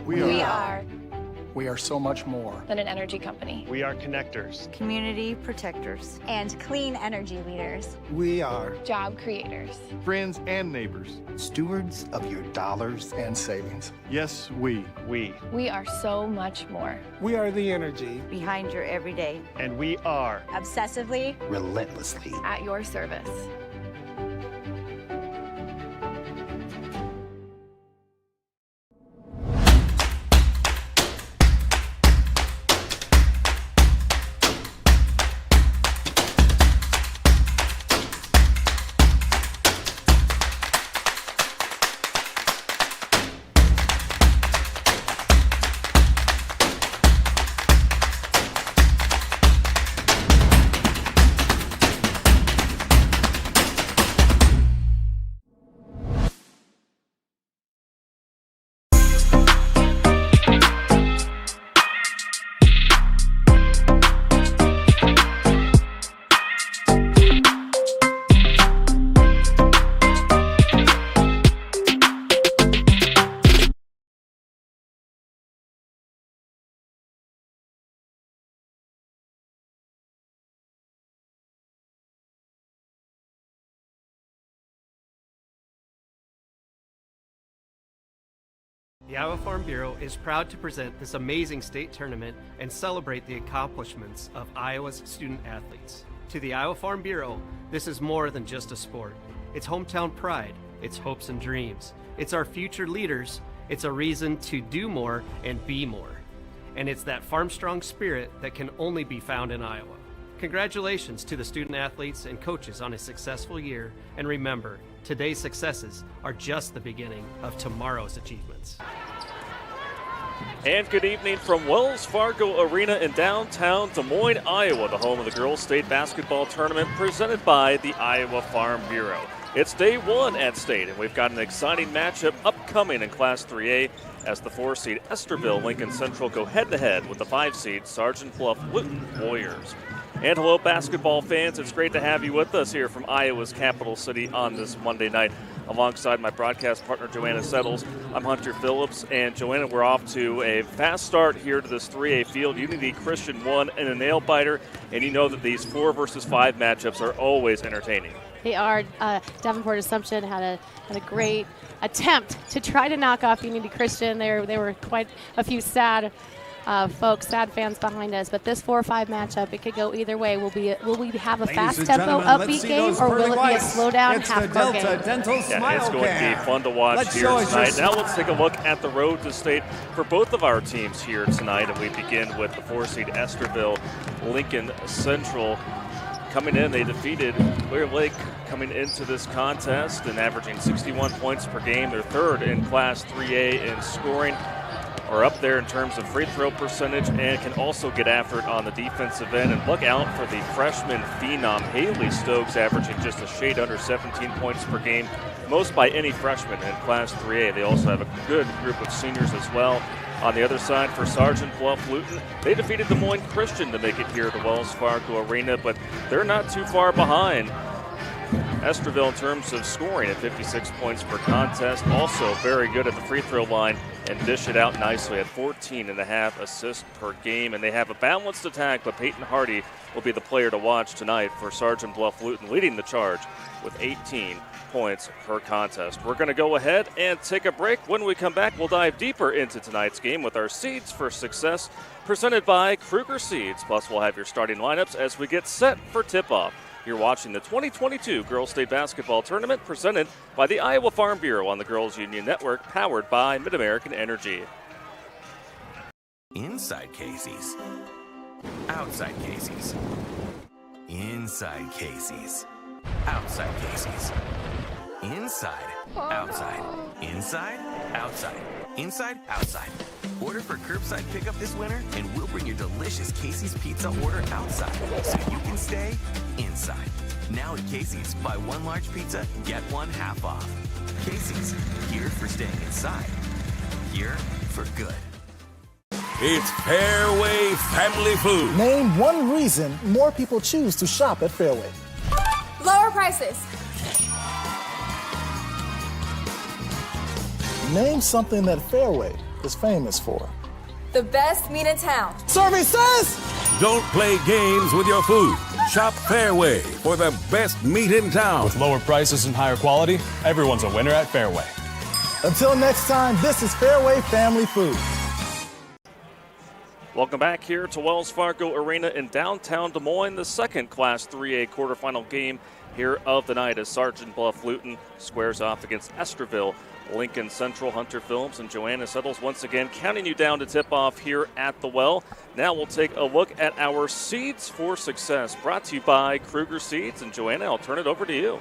We are We are so much more than an energy company. We are connectors, community protectors, and clean energy leaders. We are Job creators. friends and neighbors. stewards of your dollars and savings. Yes, we. We are so much more. We are the energy behind your everyday. And we are Obsessively, Relentlessly. At your service. The Iowa Farm Bureau is proud to present this amazing state tournament and celebrate the accomplishments of Iowa's student athletes. To the Iowa Farm Bureau, this is more than just a sport. It's hometown pride, it's hopes and dreams, it's our future leaders, it's a reason to do more and be more. And it's that farm strong spirit that can only be found in Iowa. Congratulations to the student athletes and coaches on a successful year, and remember, today's successes are just the beginning of tomorrow's achievements. And good evening from Wells Fargo Arena in downtown Des Moines, Iowa, the home of the Girls State Basketball Tournament presented by the Iowa Farm Bureau. It's day one at State, and we've got an exciting matchup upcoming in Class 3A as the 4-seed Estherville-Lincoln Central go head-to-head with the 5-seed Sergeant Bluff-Luton Warriors. And hello, basketball fans. It's great to have you with us here from Iowa's capital city on this Monday night. Alongside my broadcast partner, Joanna Settles, I'm Hunter Phillips. And Joanna, we're off to a fast start here to this 3A field. Unity Christian won in a nail-biter, and you know that these 4 versus 5 matchups are always entertaining. They are. Davenport Assumption had a great attempt to try to knock off Unity Christian. There were quite a few sad fans behind us, but this 4-5 matchup, it could go either way. Will we have a fast tempo upbeat game, or will it be a slow down half court game? Yeah, it's going to be fun to watch here tonight. Now let's take a look at the road to State for both of our teams here tonight, and we begin with the 4-seed Estherville-Lincoln Central. Coming in, they defeated Clear Lake coming into this contest and averaging 61 points per game. They're third in Class 3A in scoring, are up there in terms of free throw percentage, and can also get after it on the defensive end. And look out for the freshman phenom, Haley Stokes, averaging just a shade under 17 points per game, most by any freshman in Class 3A. They also have a good group of seniors as well. On the other side for Sergeant Bluff-Luton, they defeated Des Moines Christian to make it here at the Wells Fargo Arena, but they're not too far behind Estherville in terms of scoring at 56 points per contest. Also very good at the free throw line and dish it out nicely at 14.5 assists per game. And they have a balanced attack, but Peyton Hardy will be the player to watch tonight for Sergeant Bluff-Luton, leading the charge with 18 points per contest. We're going to go ahead and take a break. When we come back, we'll dive deeper into tonight's game with our Seeds for Success presented by Kruger Seeds. Plus, we'll have your starting lineups as we get set for tip-off. You're watching the 2022 Girls State Basketball Tournament presented by the Iowa Farm Bureau on the Girls Union Network, powered by Mid-American Energy. Inside Casey's. Outside Casey's. Inside Casey's. Outside Casey's. Inside. Outside. Inside. Outside. Inside. Outside. Order for curbside pickup this winter, and we'll bring your delicious Casey's Pizza order outside so you can stay inside. Now at Casey's, buy 1 large pizza, get 1 half off. Casey's, here for staying inside. Here for good. It's Fairway Family Food. Name one reason more people choose to shop at Fairway. Lower prices. Name something that Fairway is famous for. The best meat in town. Services! Don't play games with your food. Shop Fairway for the best meat in town. With lower prices and higher quality, everyone's a winner at Fairway. Until next time, this is Fairway Family Food. Welcome back here to Wells Fargo Arena in downtown Des Moines, the second Class 3A quarterfinal game here of the night as Sergeant Bluff-Luton squares off against Estherville-Lincoln Central. Hunter Films and Joanna Settles once again counting you down to tip off here at the well. Now we'll take a look at our Seeds for Success, brought to you by Kruger Seeds. And Joanna, I'll turn it over to you.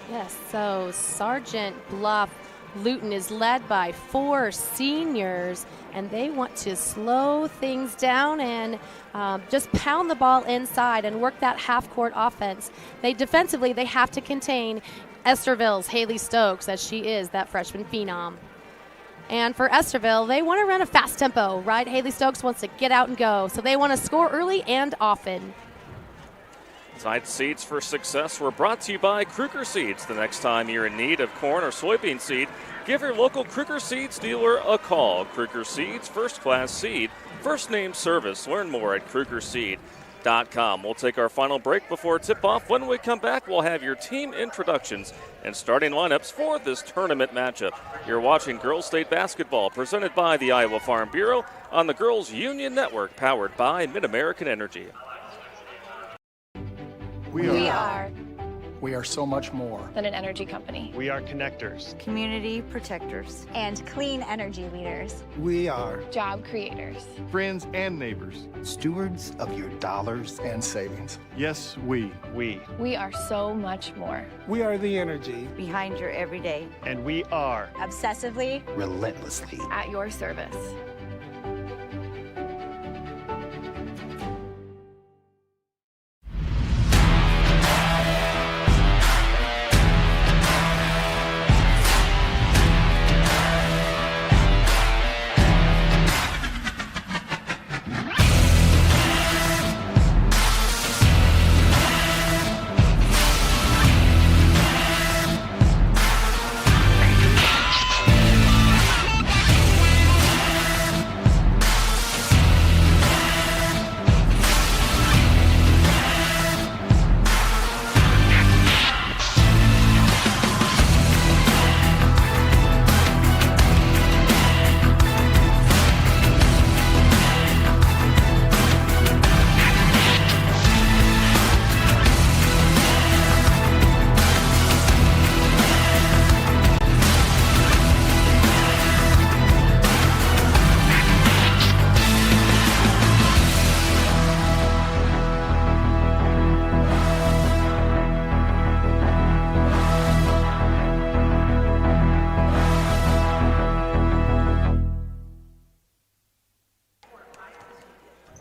Yes, so Sergeant Bluff-Luton is led by 4 seniors, and they want to slow things down and just pound the ball inside and work that half-court offense. Defensively, they have to contain Estherville's Haley Stokes, as she is that freshman phenom. And for Estherville, they want to run a fast tempo, right? Haley Stokes wants to get out and go, so they want to score early and often. Tonight's Seeds for Success were brought to you by Kruger Seeds. The next time you're in need of corn or soybean seed, give your local Kruger Seeds dealer a call. Kruger Seeds, first-class seed, first-name service. Learn more at KrugerSeed.com. We'll take our final break before tip-off. When we come back, we'll have your team introductions and starting lineups for this tournament matchup. You're watching Girls State Basketball, presented by the Iowa Farm Bureau on the Girls Union Network, powered by Mid-American Energy. We are so much more than an energy company. We are connectors. Community protectors. And clean energy leaders. We are Job creators. Friends and neighbors. Stewards of your dollars and savings. Yes, we. We are so much more. We are the energy Behind your everyday. And we are Obsessively. Relentlessly. At your service.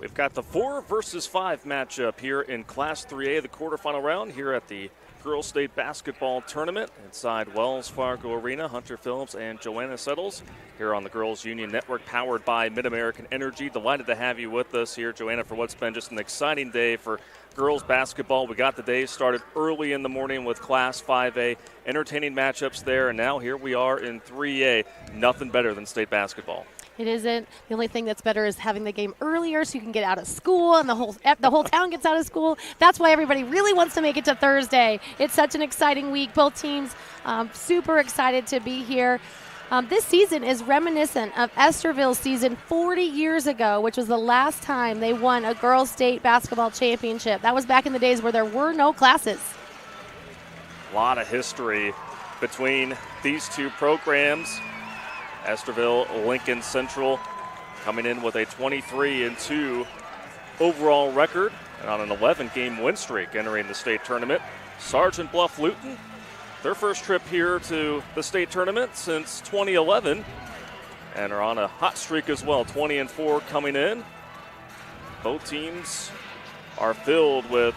We've got the 4 versus 5 matchup here in Class 3A, the quarterfinal round here at the Girls State Basketball Tournament inside Wells Fargo Arena. Hunter Phillips and Joanna Settles here on the Girls Union Network, powered by Mid-American Energy. Delighted to have you with us here, Joanna, for what's been just an exciting day for girls basketball. We got the day started early in the morning with Class 5A, entertaining matchups there, and now here we are in 3A. Nothing better than state basketball. It isn't. The only thing that's better is having the game earlier so you can get out of school and the whole town gets out of school. That's why everybody really wants to make it to Thursday. It's such an exciting week. Both teams super excited to be here. This season is reminiscent of Estherville's season 40 years ago, which was the last time they won a girls' state basketball championship. That was back in the days where there were no classes. A lot of history between these two programs. Estherville-Lincoln Central coming in with a 23-2 overall record and on an 11-game win streak entering the state tournament. Sergeant Bluff-Luton, their first trip here to the state tournament since 2011 and are on a hot streak as well, 20-4 coming in. Both teams are filled with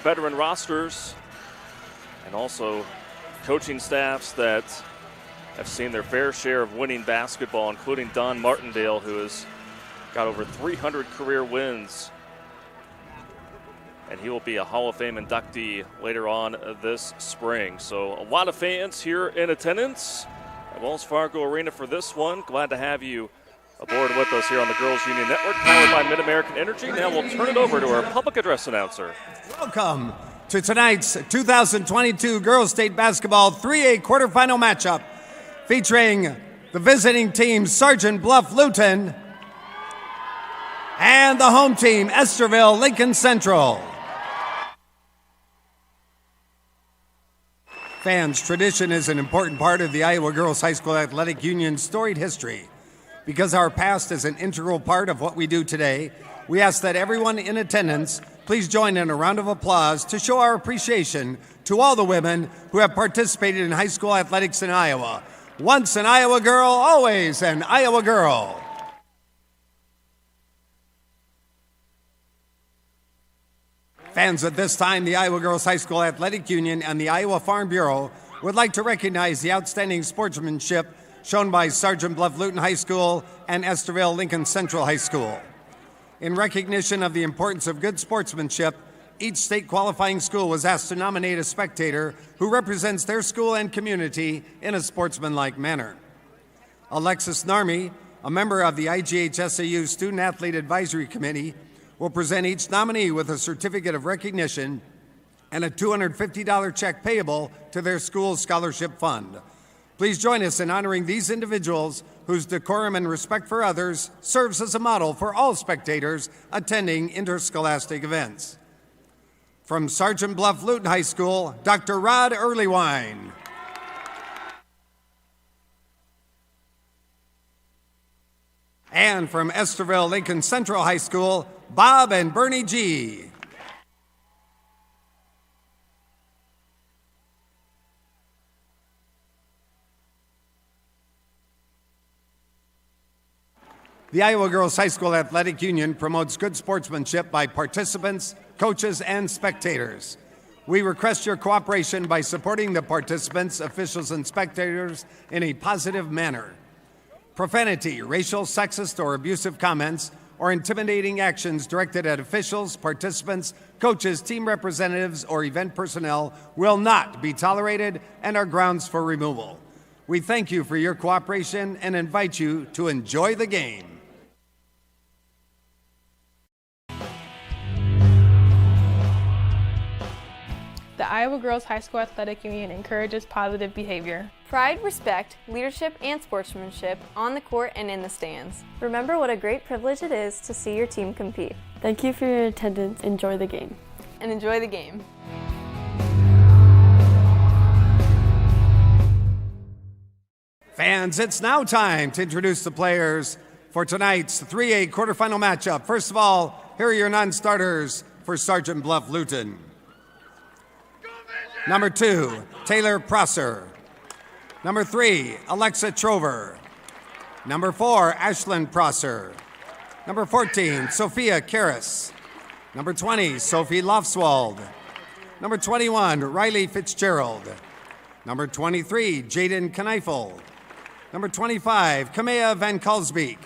veteran rosters and also coaching staffs that have seen their fair share of winning basketball, including Don Martindale, who has got over 300 career wins. And he will be a Hall of Fame inductee later on this spring. So a lot of fans here in attendance. Wells Fargo Arena for this one. Glad to have you aboard with us here on the Girls Union Network, powered by Mid-American Energy. Now we'll turn it over to our public address announcer. Welcome to tonight's 2022 Girls State Basketball 3A quarterfinal matchup featuring the visiting team Sergeant Bluff-Luton and the home team Estherville-Lincoln Central. Fans, tradition is an important part of the Iowa Girls High School Athletic Union's storied history. Because our past is an integral part of what we do today, we ask that everyone in attendance please join in a round of applause to show our appreciation to all the women who have participated in high school athletics in Iowa. Once an Iowa girl, always an Iowa girl. Fans, at this time, the Iowa Girls High School Athletic Union and the Iowa Farm Bureau would like to recognize the outstanding sportsmanship shown by Sergeant Bluff-Luton High School and Estherville-Lincoln Central High School. In recognition of the importance of good sportsmanship, each state qualifying school was asked to nominate a spectator who represents their school and community in a sportsmanlike manner. Alexis Narmi, a member of the IGHSAU Student Athlete Advisory Committee, will present each nominee with a certificate of recognition and a $250 check payable to their school's scholarship fund. Please join us in honoring these individuals whose decorum and respect for others serves as a model for all spectators attending interscholastic events. From Sergeant Bluff-Luton High School, Dr. Rod Earlywine. And from Estherville-Lincoln Central High School, Bob and Bernie G. The Iowa Girls High School Athletic Union promotes good sportsmanship by participants, coaches, and spectators. We request your cooperation by supporting the participants, officials, and spectators in a positive manner. Profanity, racial, sexist, or abusive comments, or intimidating actions directed at officials, participants, coaches, team representatives, or event personnel will not be tolerated and are grounds for removal. We thank you for your cooperation and invite you to enjoy the game. The Iowa Girls High School Athletic Union encourages positive behavior. Pride, respect, leadership, and sportsmanship on the court and in the stands. Remember what a great privilege it is to see your team compete. Thank you for your attendance. Enjoy the game. And enjoy the game. Fans, it's now time to introduce the players for tonight's 3A quarterfinal matchup. First of all, here are your non-starters for Sergeant Bluff-Luton. Number 2, Taylor Prosser. Number 3, Alexa Trover. Number 4, Ashlyn Prosser. Number 14, Sophia Karras. Number 20, Sophie Lofswald. Number 21, Riley Fitzgerald. Number 23, Jaden Kneifel. Number 25, Kamea Van Kalsbeek.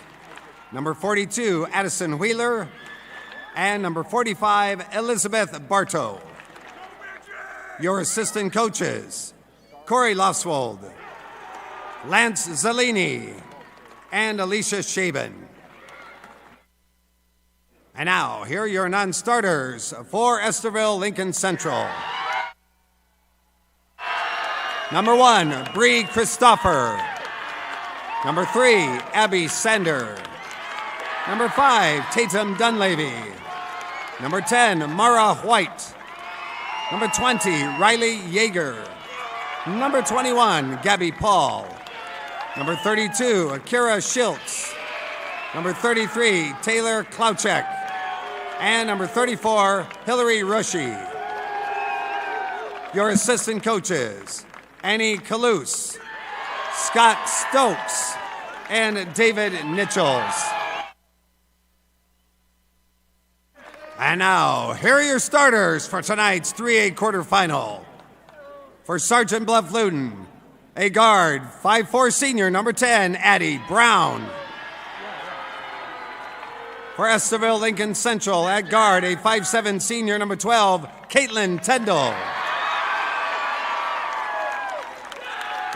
Number 42, Addison Wheeler. And number 45, Elizabeth Bartow. Your assistant coaches, Corey Lofswald, Lance Zellini, and Alicia Shaben. And now, here are your non-starters for Estherville-Lincoln Central. Number 1, Bree Christopher. Number 3, Abby Sander. Number 5, Tatum Dunleavy. Number 10, Mara White. Number 20, Riley Yeager. Number 21, Gabby Paul. Number 32, Akira Schiltz. Number 33, Taylor Klauchek. And number 34, Hillary Rushy. Your assistant coaches, Annie Kalous, Scott Stokes, and David Nichols. And now, here are your starters for tonight's 3A quarterfinal. For Sergeant Bluff-Luton, a guard, 5'4" senior, number 10, Addie Brown. For Estherville-Lincoln Central, at guard, a 5'7" senior, number 12, Caitlin Tendall.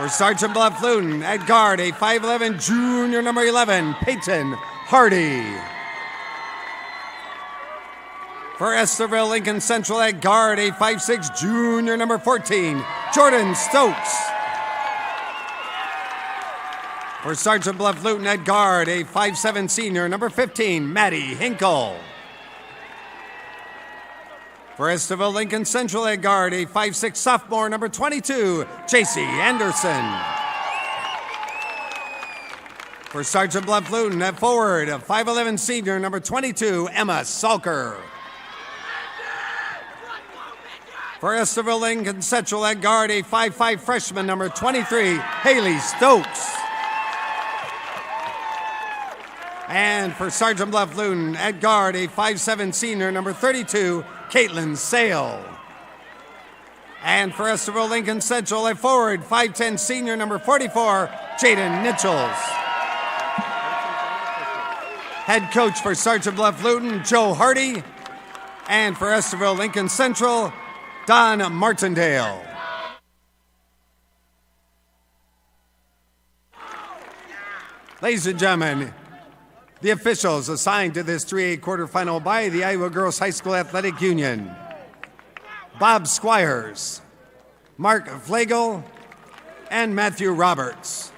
For Sergeant Bluff-Luton at guard, a 5'11" junior number 11, Peyton Hardy. For Estherville-Lincoln Central at guard, a 5'6" junior number 14, Jordan Stokes. For Sergeant Bluff-Luton at guard, a 5'7" senior number 15, Maddie Hinkle. For Estherville-Lincoln Central at guard, a 5'6" sophomore number 22, JC Anderson. For Sergeant Bluff-Luton at forward, a 5'11" senior number 22, Emma Salker. For Estherville-Lincoln Central at guard, a 5'5" freshman number 23, Haley Stokes. And for Sergeant Bluff-Luton at guard, a 5'7" senior number 32, Caitlin Sale. And for Estherville-Lincoln Central at forward, 5'10" senior number 44, Jaden Nichols. Head coach for Sergeant Bluff-Luton, Joe Hardy. And for Estherville-Lincoln Central, Don Martindale. Ladies and gentlemen, the officials assigned to this 3A quarterfinal by the Iowa Girls High School Athletic Union: Bob Squires, Mark Flagel, and Matthew Roberts.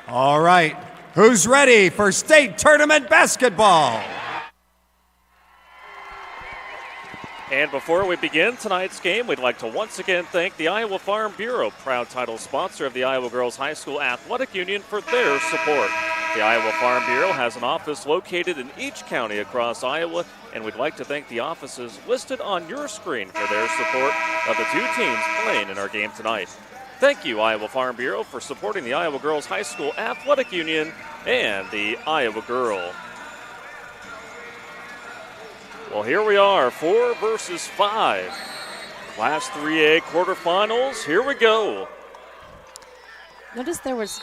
All right, who's ready for state tournament basketball? And before we begin tonight's game, we'd like to once again thank the Iowa Farm Bureau, proud title sponsor of the Iowa Girls High School Athletic Union, for their support. The Iowa Farm Bureau has an office located in each county across Iowa, and we'd like to thank the offices listed on your screen for their support of the two teams playing in our game tonight. Thank you, Iowa Farm Bureau, for supporting the Iowa Girls High School Athletic Union and the Iowa Girl. Well, here we are, 4 versus 5. Class 3A quarterfinals, here we go. Notice there was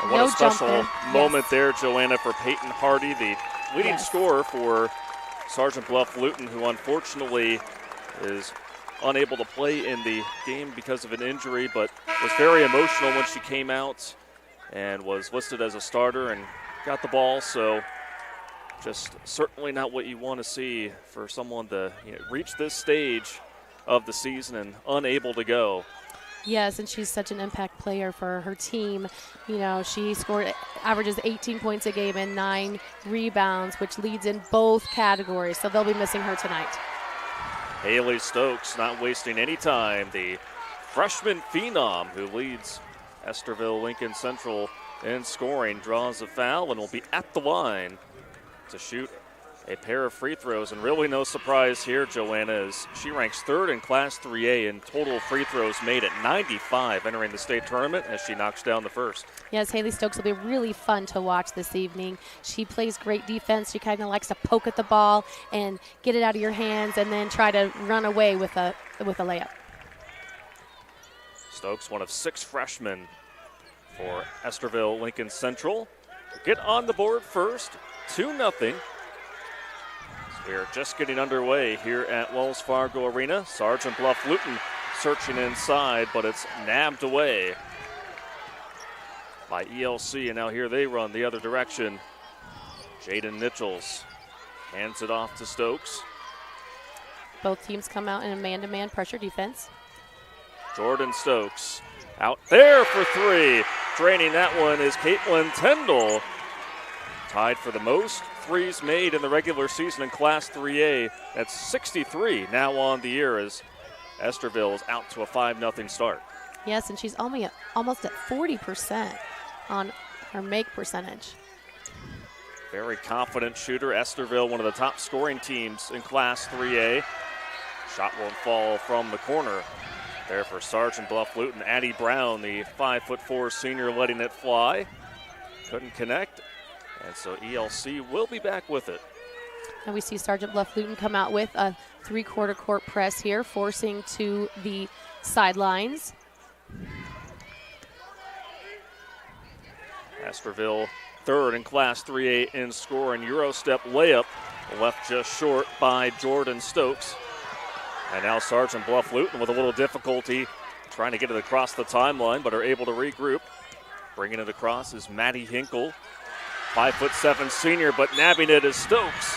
what a special moment there, Joanna, for Peyton Hardy, the leading scorer for Sergeant Bluff-Luton, who unfortunately is unable to play in the game because of an injury, but was very emotional when she came out and was listed as a starter and got the ball. So just certainly not what you want to see for someone to reach this stage of the season and unable to go. Yes, and she's such an impact player for her team. You know, she averages 18 points a game and 9 rebounds, which leads in both categories, so they'll be missing her tonight. Haley Stokes not wasting any time. The freshman phenom who leads Estherville-Lincoln Central in scoring draws a foul and will be at the line to shoot a pair of free throws. And really no surprise here, Joanna, as she ranks 3rd in Class 3A in total free throws made at 95 entering the state tournament as she knocks down the first. Yes, Haley Stokes will be really fun to watch this evening. She plays great defense. She kind of likes to poke at the ball and get it out of your hands and then try to run away with a layup. Stokes, one of 6 freshmen for Estherville-Lincoln Central. Get on the board first, 2-0. We are just getting underway here at Wells Fargo Arena. Sergeant Bluff-Luton searching inside, but it's nabbed away by ELC, and now here they run the other direction. Jaden Nichols hands it off to Stokes. Both teams come out in a man-to-man pressure defense. Jordan Stokes out there for 3. Draining that one is Caitlin Tyndall. Tied for the most threes made in the regular season in Class 3A. That's 63 now on the year as Estherville is out to a 5-0 start. Yes, and she's almost at 40% on her make percentage. Very confident shooter. Estherville, one of the top scoring teams in Class 3A. Shot won't fall from the corner. There for Sergeant Bluff-Luton. Addie Brown, the 5'4" senior, letting it fly. Couldn't connect. And so ELC will be back with it. And we see Sergeant Bluff-Luton come out with a 3/4 court press here, forcing to the sidelines. Estherville, 3rd in Class 3A in scoring. Euro step layup left just short by Jordan Stokes. And now Sergeant Bluff-Luton with a little difficulty trying to get it across the timeline, but are able to regroup. Bringing it across is Maddie Hinkle, 5'7" senior, but nabbing it is Stokes.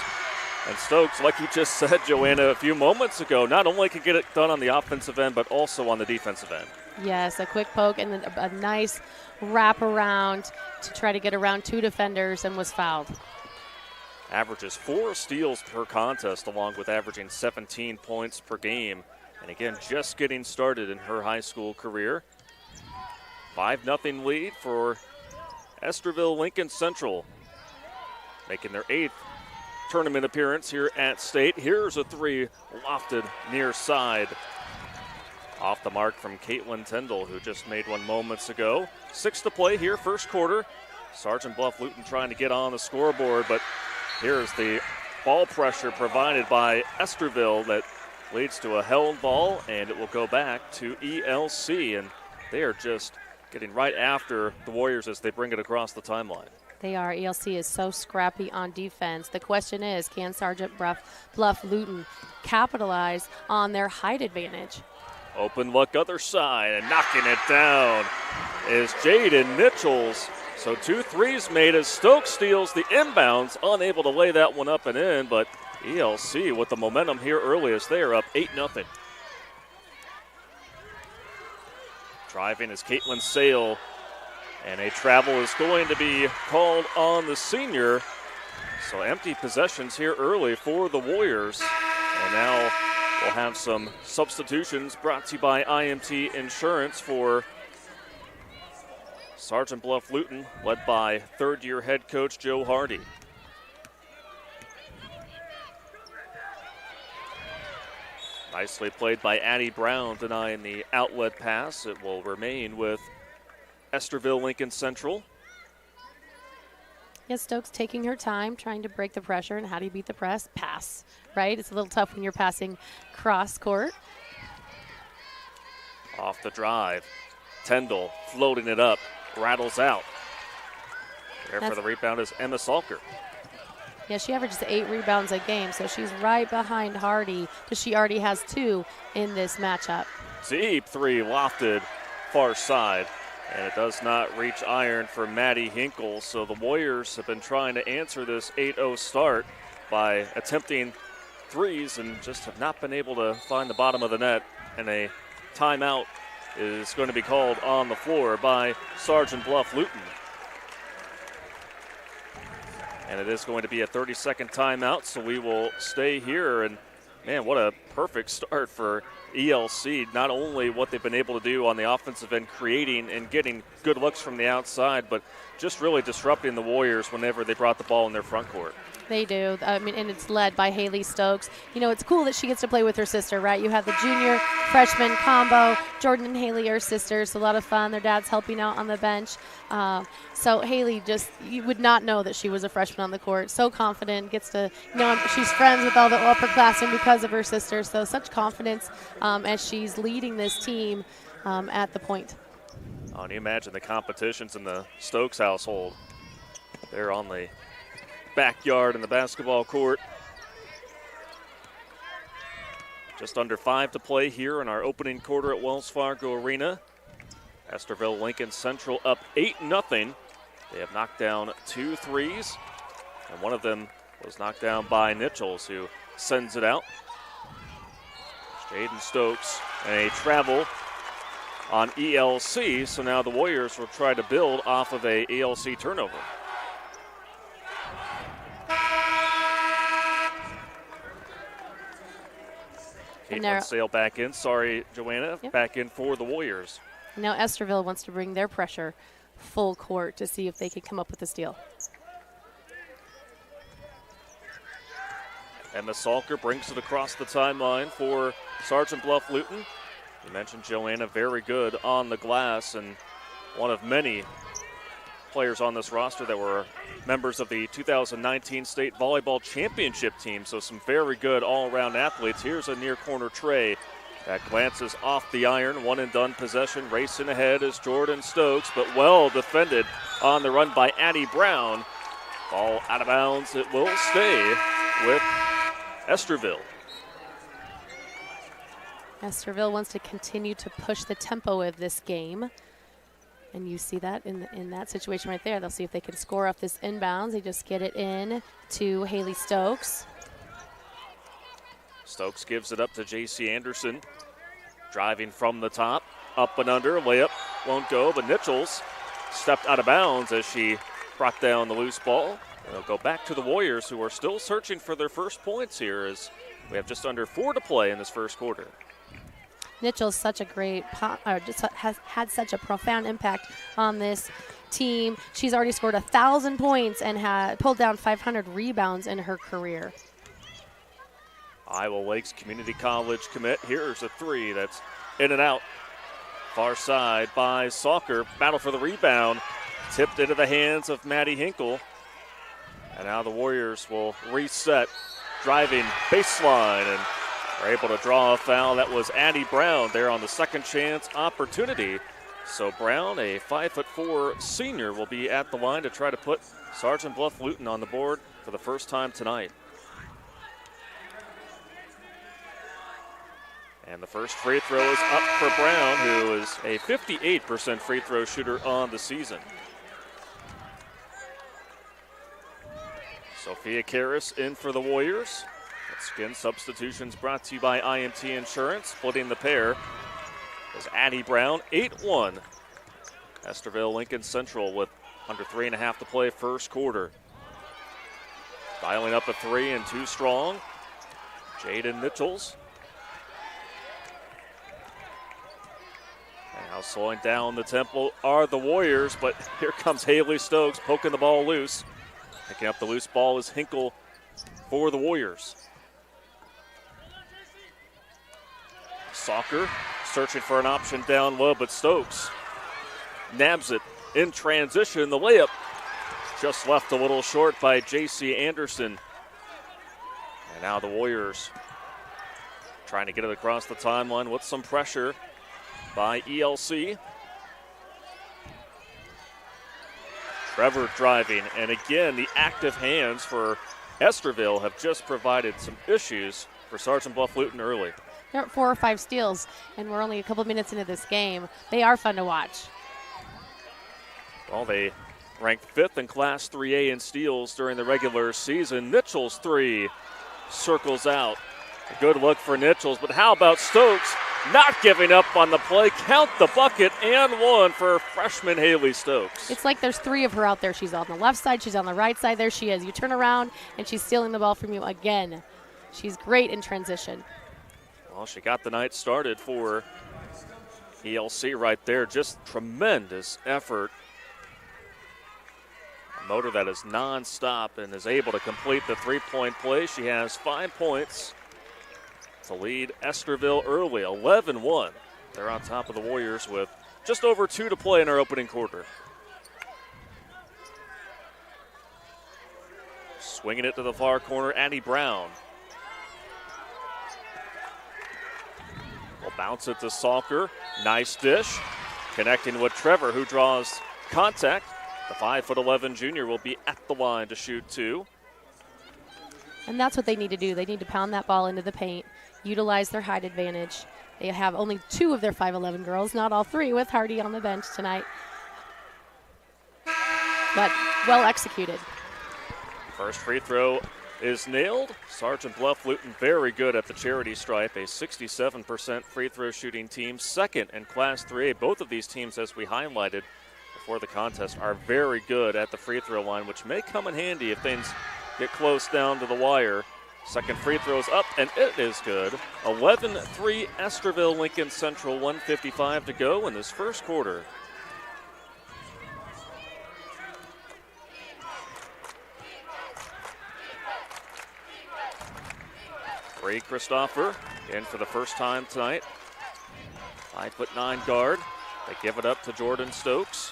And Stokes, like you just said, Joanna, a few moments ago, not only could get it done on the offensive end, but also on the defensive end. Yes, a quick poke and then a nice wrap around to try to get around two defenders and was fouled. Averages 4 steals per contest, along with averaging 17 points per game. And again, just getting started in her high school career. 5-0 lead for Estherville-Lincoln Central, making their 8th tournament appearance here at State. Here's a 3 lofted near side. Off the mark from Caitlin Tyndall, who just made one moments ago. 6 to play here, first quarter. Sergeant Bluff-Luton trying to get on the scoreboard, but here's the ball pressure provided by Estherville that leads to a held ball, and it will go back to ELC, and they are just getting right after the Warriors as they bring it across the timeline. They are. ELC is so scrappy on defense. The question is, can Sergeant Bluff-Luton capitalize on their height advantage? Open look other side, and knocking it down is Jaden Nichols. So 2 threes made as Stokes steals the inbounds, unable to lay that one up and in, but ELC with the momentum here earliest. They are up 8-0. Driving is Caitlin Sale, and a travel is going to be called on the senior. So empty possessions here early for the Warriors. And now we'll have some substitutions brought to you by IMT Insurance for Sergeant Bluff-Luton, led by third-year head coach Joe Hardy. Nicely played by Addie Brown, denying the outlet pass. It will remain with Estherville-Lincoln Central. Yes, Stokes taking her time, trying to break the pressure. And how do you beat the press? Pass, right? It's a little tough when you're passing cross court. Off the drive, Tyndall floating it up, rattles out. There for the rebound is Emma Salker. Yeah, she averages 8 rebounds a game, so she's right behind Hardy, because she already has 2 in this matchup. Deep 3 lofted far side, and it does not reach iron for Maddie Hinkle. So the Warriors have been trying to answer this 8-0 start by attempting threes and just have not been able to find the bottom of the net. And a timeout is going to be called on the floor by Sergeant Bluff-Luton. And it is going to be a 30-second timeout, so we will stay here. And, man, what a perfect start for ELC. Not only what they've been able to do on the offensive end, creating and getting good looks from the outside, but just really disrupting the Warriors whenever they brought the ball in their front court. They do. I mean, and it's led by Haley Stokes. You know, it's cool that she gets to play with her sister, right? You have the junior freshman combo. Jordan and Haley are sisters. A lot of fun. Their dad's helping out on the bench. So Haley just, you would not know that she was a freshman on the court. So confident, gets to, you know, she's friends with all the upperclassmen because of her sister. So such confidence as she's leading this team at the point. Oh, and you imagine the competitions in the Stokes household. They're on the backyard in the basketball court. Just under 5 to play here in our opening quarter at Wells Fargo Arena. Estherville-Lincoln Central up 8-0. They have knocked down 2 threes, and one of them was knocked down by Nichols, who sends it out. Jaden Stokes, and a travel on ELC, so now the Warriors will try to build off of a ELC turnover. Caitlin Sale back in. Sorry, Joanna. Yep. Back in for the Warriors. Now Estherville wants to bring their pressure full court to see if they can come up with a steal. Emma Salker brings it across the timeline for Sergeant Bluff-Luton. You mentioned Joanna, very good on the glass, and one of many players on this roster that were members of the 2019 State Volleyball Championship team, so some very good all-around athletes. Here's a near corner tray that glances off the iron. One and done possession. Racing ahead is Jordan Stokes, but well defended on the run by Addie Brown. Ball out of bounds. It will stay with Estherville. Estherville wants to continue to push the tempo of this game. And you see that in that situation right there. They'll see if they can score off this inbounds. They just get it in to Haley Stokes. Stokes gives it up to J.C. Anderson. Driving from the top, up and under, layup won't go, but Nichols stepped out of bounds as she brought down the loose ball. It'll go back to the Warriors, who are still searching for their first points here as we have just under 4 to play in this first quarter. Nichols has had such a profound impact on this team. She's already scored 1,000 points and had pulled down 500 rebounds in her career. Iowa Lakes Community College commit. Here's a three that's in and out. Far side by Salker. Battle for the rebound. Tipped into the hands of Maddie Hinkle. And now the Warriors will reset. Driving baseline and are able to draw a foul. That was Addie Brown there on the second chance opportunity. So Brown, a 5'4" senior, will be at the line to try to put Sergeant Bluff-Luton on the board for the first time tonight. And the first free throw is up for Brown, who is a 58% free throw shooter on the season. Sophia Karras in for the Warriors. Once again, substitutions brought to you by IMT Insurance. Splitting the pair is Addie Brown, 8-1. Estherville-Lincoln Central with under 3.5 to play first quarter. Dialing up a three and two strong. Jaden Nichols. And now slowing down the tempo are the Warriors, but here comes Haley Stokes poking the ball loose. Picking up the loose ball is Hinkle for the Warriors. Salker searching for an option down low, but Stokes nabs it in transition. The layup just left a little short by J.C. Anderson. And now the Warriors trying to get it across the timeline with some pressure by ELC. Trevor driving, and again, the active hands for Estherville have just provided some issues for Sergeant Bluff-Luton early. They're at 4 or 5 steals, and we're only a couple minutes into this game. They are fun to watch. Well, they ranked 5th in Class 3A in steals during the regular season. Nichols' three circles out. A good look for Nichols, but how about Stokes not giving up on the play? Count the bucket and one for freshman Haley Stokes. It's like there's 3 of her out there. She's on the left side, she's on the right side. There she is. You turn around, and she's stealing the ball from you again. She's great in transition. Well, she got the night started for ELC right there. Just tremendous effort. A motor that is nonstop and is able to complete the three-point play. She has 5 points to lead Estherville early, 11-1. They're on top of the Warriors with just over 2 to play in our opening quarter. Swinging it to the far corner, Addie Brown. Will bounce it to Salker. Nice dish. Connecting with Trevor, who draws contact. The 5'11" junior will be at the line to shoot 2. And that's what they need to do. They need to pound that ball into the paint, utilize their height advantage. They have only 2 of their 5'11" girls, not all 3 with Hardy on the bench tonight. But well executed. First free throw is nailed. Sergeant Bluff-Luton very good at the charity stripe, a 67% free throw shooting team, second in Class 3A. Both of these teams, as we highlighted before the contest, are very good at the free throw line, which may come in handy if things get close down to the wire. Second free throw is up, and it is good. 11-3 Estherville-Lincoln Central, 1:55 to go in this first quarter. Bree Christopher in for the first time tonight. 5'9" guard. They give it up to Jordan Stokes.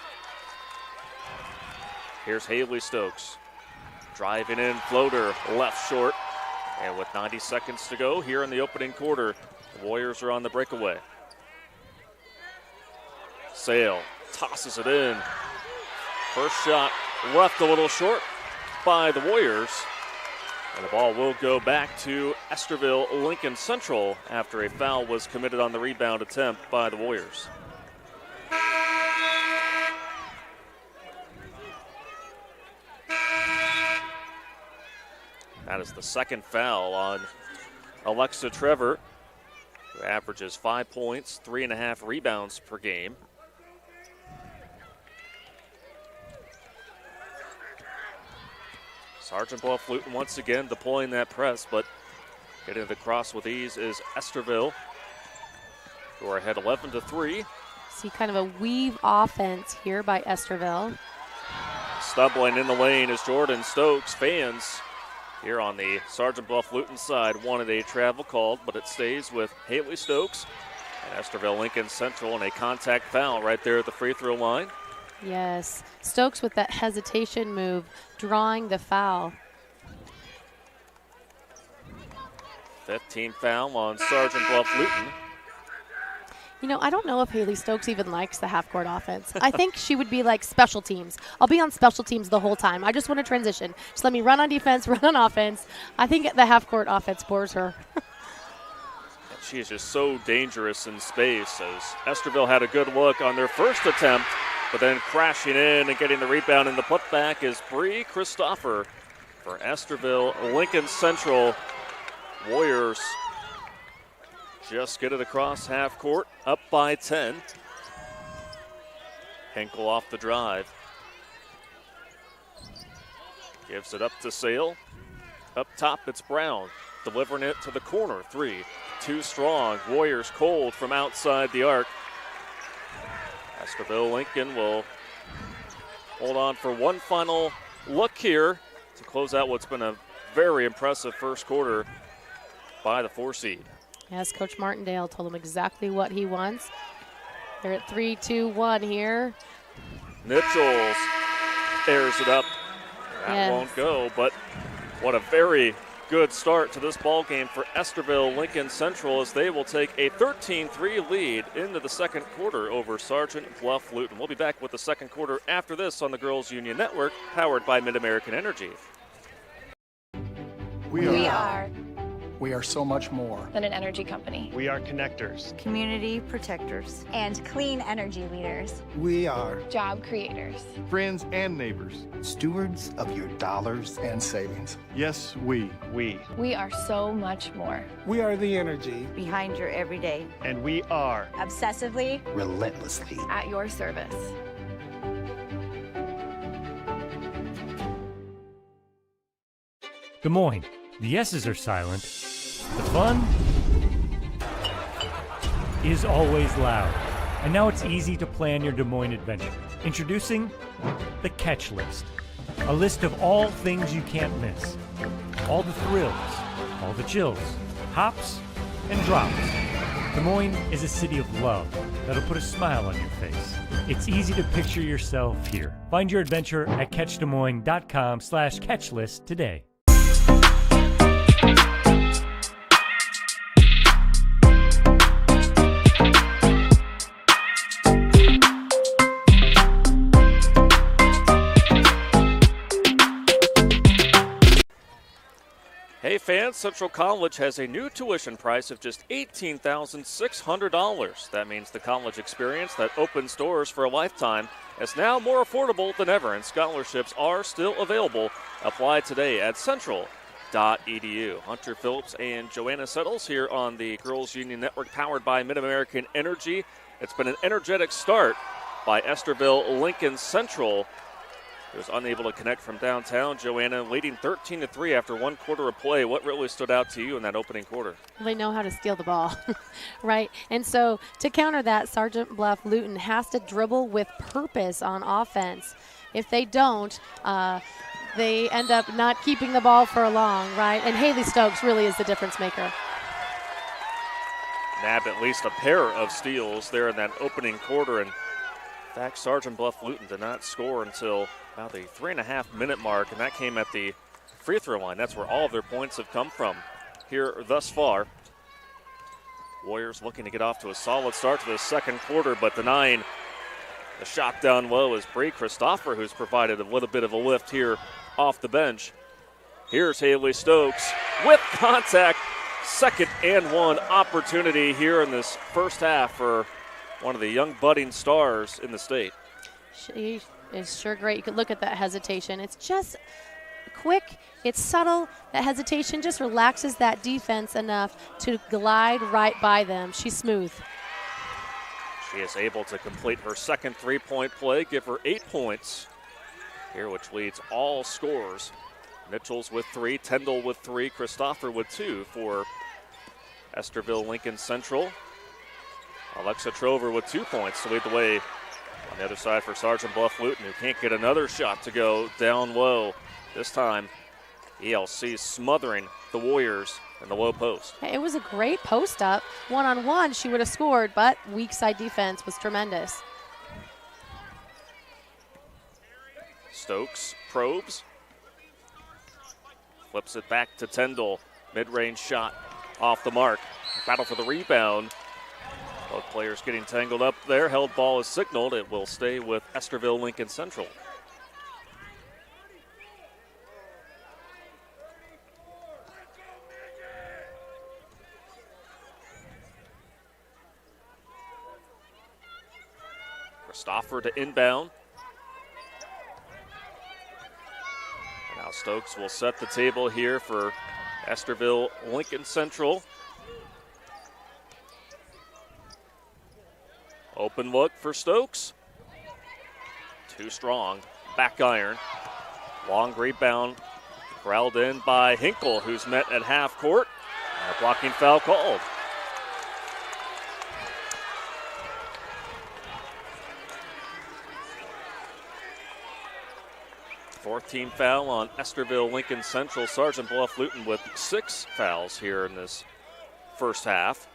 Here's Haley Stokes. Driving in, floater, left short. And with 90 seconds to go here in the opening quarter, the Warriors are on the breakaway. Sale tosses it in. First shot left a little short by the Warriors. And the ball will go back to Estherville-Lincoln Central after a foul was committed on the rebound attempt by the Warriors. That is the second foul on Alexa Trevor, who averages 5 points, 3.5 rebounds per game. Sergeant Bluff-Luton once again deploying that press, but getting it across with ease is Estherville, who are ahead 11-3. See kind of a weave offense here by Estherville. Stumbling in the lane is Jordan Stokes. Fans here on the Sergeant Bluff-Luton side wanted a travel called, but it stays with Haley Stokes and Estherville-Lincoln Central, and a contact foul right there at the free throw line. Yes, Stokes with that hesitation move, drawing the foul. 15th foul on Sergeant Bluff-Luton. You know, I don't know if Haley Stokes even likes the half-court offense. I think she would be like special teams. I'll be on special teams the whole time. I just want to transition. Just let me run on defense, run on offense. I think the half-court offense bores her. She is just so dangerous in space, as Estherville had a good look on their first attempt, but then crashing in and getting the rebound in the putback is Bree Christopher for Estherville-Lincoln Central. Warriors just get it across half court, up by 10. Henkel off the drive. Gives it up to Sale. Up top, it's Brown, delivering it to the corner. 3, too strong. Warriors cold from outside the arc. Estherville-Lincoln will hold on for one final look here to close out what's been a very impressive first quarter by the 4 seed. Yes, Coach Martindale told him exactly what he wants. They're at 3-2-1 here. Mitchells airs it up. That won't go, but what a very good start to this ball game for Estherville-Lincoln Central, as they will take a 13-3 lead into the second quarter over Sergeant Bluff-Luton. We'll be back with the second quarter after this on the Girls Union Network, powered by Mid-American Energy. We are so much more than an energy company. We are connectors, community protectors, and clean energy leaders. We are job creators, friends and neighbors, stewards of your dollars and savings. Yes, we. We are so much more. We are the energy behind your everyday. And we are obsessively, relentlessly at your service. Des Moines. The S's are silent. The fun is always loud. And now it's easy to plan your Des Moines adventure. Introducing the Catch List. A list of all things you can't miss. All the thrills, all the chills, hops and drops. Des Moines is a city of love that'll put a smile on your face. It's easy to picture yourself here. Find your adventure at catchdesmoines.com/catchlist today. Hey fans, Central College has a new tuition price of just $18,600. That means the college experience that opens doors for a lifetime is now more affordable than ever, and scholarships are still available. Apply today at central.edu. Hunter Phillips and Joanna Settles here on the Girls Union Network, powered by Mid-American Energy. It's been an energetic start by Estherville-Lincoln Central. It was unable to connect from downtown. Joanna leading 13-3 after one quarter of play. What really stood out to you in that opening quarter? They know how to steal the ball, right? And so to counter that, Sergeant Bluff-Luton has to dribble with purpose on offense. If they don't, they end up not keeping the ball for long, right? And Haley Stokes really is the difference maker. Nabbed at least a pair of steals there in that opening quarter. And in fact, Sergeant Bluff-Luton did not score until about the 3.5-minute mark, and that came at the free throw line. That's where all of their points have come from here thus far. Warriors looking to get off to a solid start to the second quarter, but denying the shot down low is Bree Christopher, who's provided a little bit of a lift here off the bench. Here's Haley Stokes with contact. 2nd and 1 opportunity here in this first half for one of the young budding stars in the state. She is sure great. You could look at that hesitation. It's just quick, it's subtle. That hesitation just relaxes that defense enough to glide right by them. She's smooth. She is able to complete her 2nd 3-point play, give her 8 points here, which leads all scorers. Mitchell's with 3, Tyndall with 3, Christopher with 2 for Estherville-Lincoln Central. Alexa Trover with 2 points to lead the way on the other side for Sergeant Bluff-Luton, who can't get another shot to go down low. This time, ELC smothering the Warriors in the low post. It was a great post up. One-on-one, she would have scored, but weak side defense was tremendous. Stokes probes. Flips it back to Tyndall. Mid-range shot off the mark. Battle for the rebound. Both players getting tangled up there. Held ball is signaled. It will stay with Estherville-Lincoln Central. Christopher to inbound. Now Stokes will set the table here for Estherville-Lincoln Central. Open look for Stokes. Too strong. Back iron. Long rebound. Corralled in by Hinkle, who's met at half court. And a blocking foul called. Fourth team foul on Estherville-Lincoln Central. Sergeant Bluff-Luton with 6 fouls here in this first half.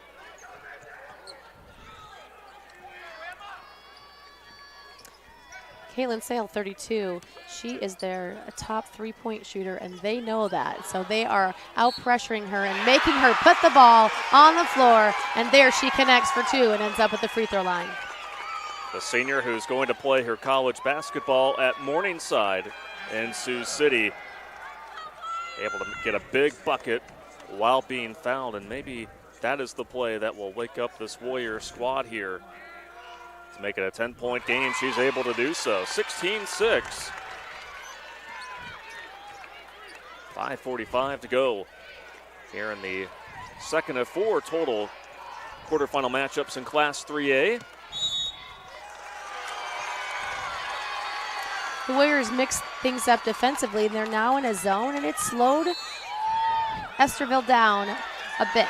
Caitlin Sale, 32, she is their top 3-point shooter, and they know that. So they are out-pressuring her and making her put the ball on the floor, and there she connects for 2 and ends up at the free throw line. The senior who's going to play her college basketball at Morningside in Sioux City, able to get a big bucket while being fouled, and maybe that is the play that will wake up this Warrior squad here. To make it a 10-point game, she's able to do so. 16-6. 5:45 to go here in the second of 4 total quarterfinal matchups in Class 3A. The Warriors mixed things up defensively, and they're now in a zone, and it slowed Estherville down a bit,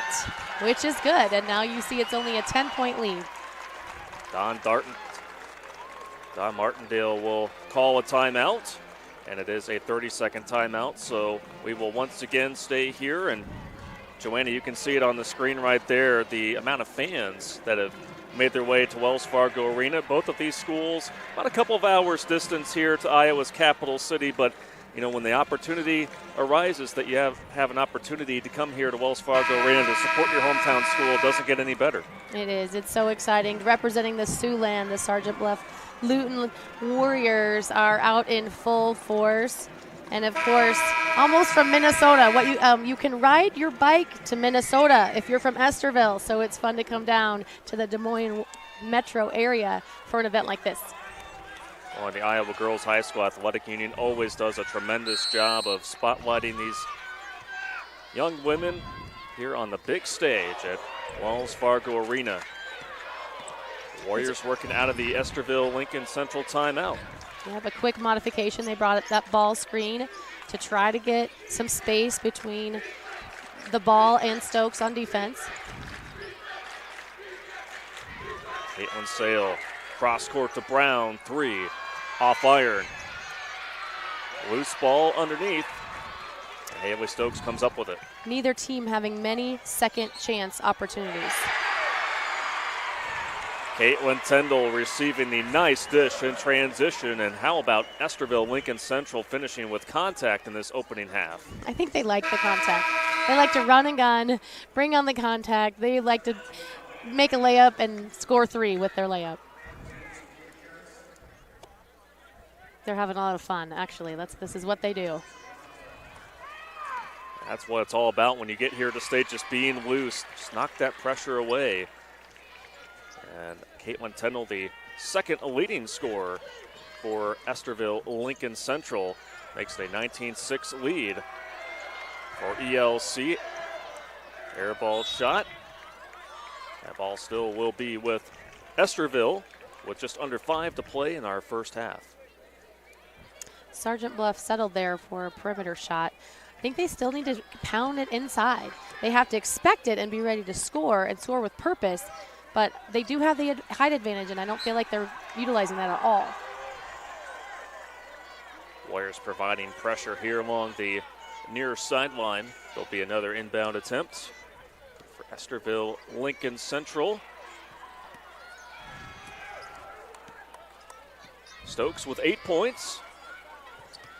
which is good. And now you see it's only a 10-point lead. Don Martindale will call a timeout, and it is a 30-second timeout, so we will once again stay here. And Joanna, you can see it on the screen right there, the amount of fans that have made their way to Wells Fargo Arena. Both of these schools about a couple of hours distance here to Iowa's capital city, but you know, when the opportunity arises that you have an opportunity to come here to Wells Fargo Arena to support your hometown school, it doesn't get any better. It is. It's so exciting. Representing the Siouxland, the Sergeant Bluff-Luton Warriors are out in full force. And of course, almost from Minnesota. You can ride your bike to Minnesota if you're from Estherville, so it's fun to come down to the Des Moines metro area for an event like this. Well, the Iowa Girls High School Athletic Union always does a tremendous job of spotlighting these young women here on the big stage at Wells Fargo Arena. Warriors working out of the Estherville-Lincoln Central timeout. They have a quick modification. They brought that ball screen to try to get some space between the ball and Stokes on defense. Caitlin Sale, cross court to Brown, 3, off iron. Loose ball underneath, and Haley Stokes comes up with it. Neither team having many second chance opportunities. Caitlin Tyndall receiving the nice dish in transition, and how about Estherville-Lincoln Central finishing with contact in this opening half? I think they like the contact. They like to run and gun, bring on the contact. They like to make a layup and score 3 with their layup. They're having a lot of fun, actually. This is what they do. That's what it's all about when you get here to state, just being loose. Just knock that pressure away. And Caitlin Tendall, the second leading scorer for Estherville-Lincoln Central, makes it a 19-6 lead for ELC. Air ball shot. That ball still will be with Estherville with just under 5 to play in our first half. Sergeant Bluff settled there for a perimeter shot. I think they still need to pound it inside. They have to expect it and be ready to score and score with purpose, but they do have the height advantage, and I don't feel like they're utilizing that at all. Warriors providing pressure here along the near sideline. There'll be another inbound attempt for Estherville-Lincoln Central. Stokes with 8 points.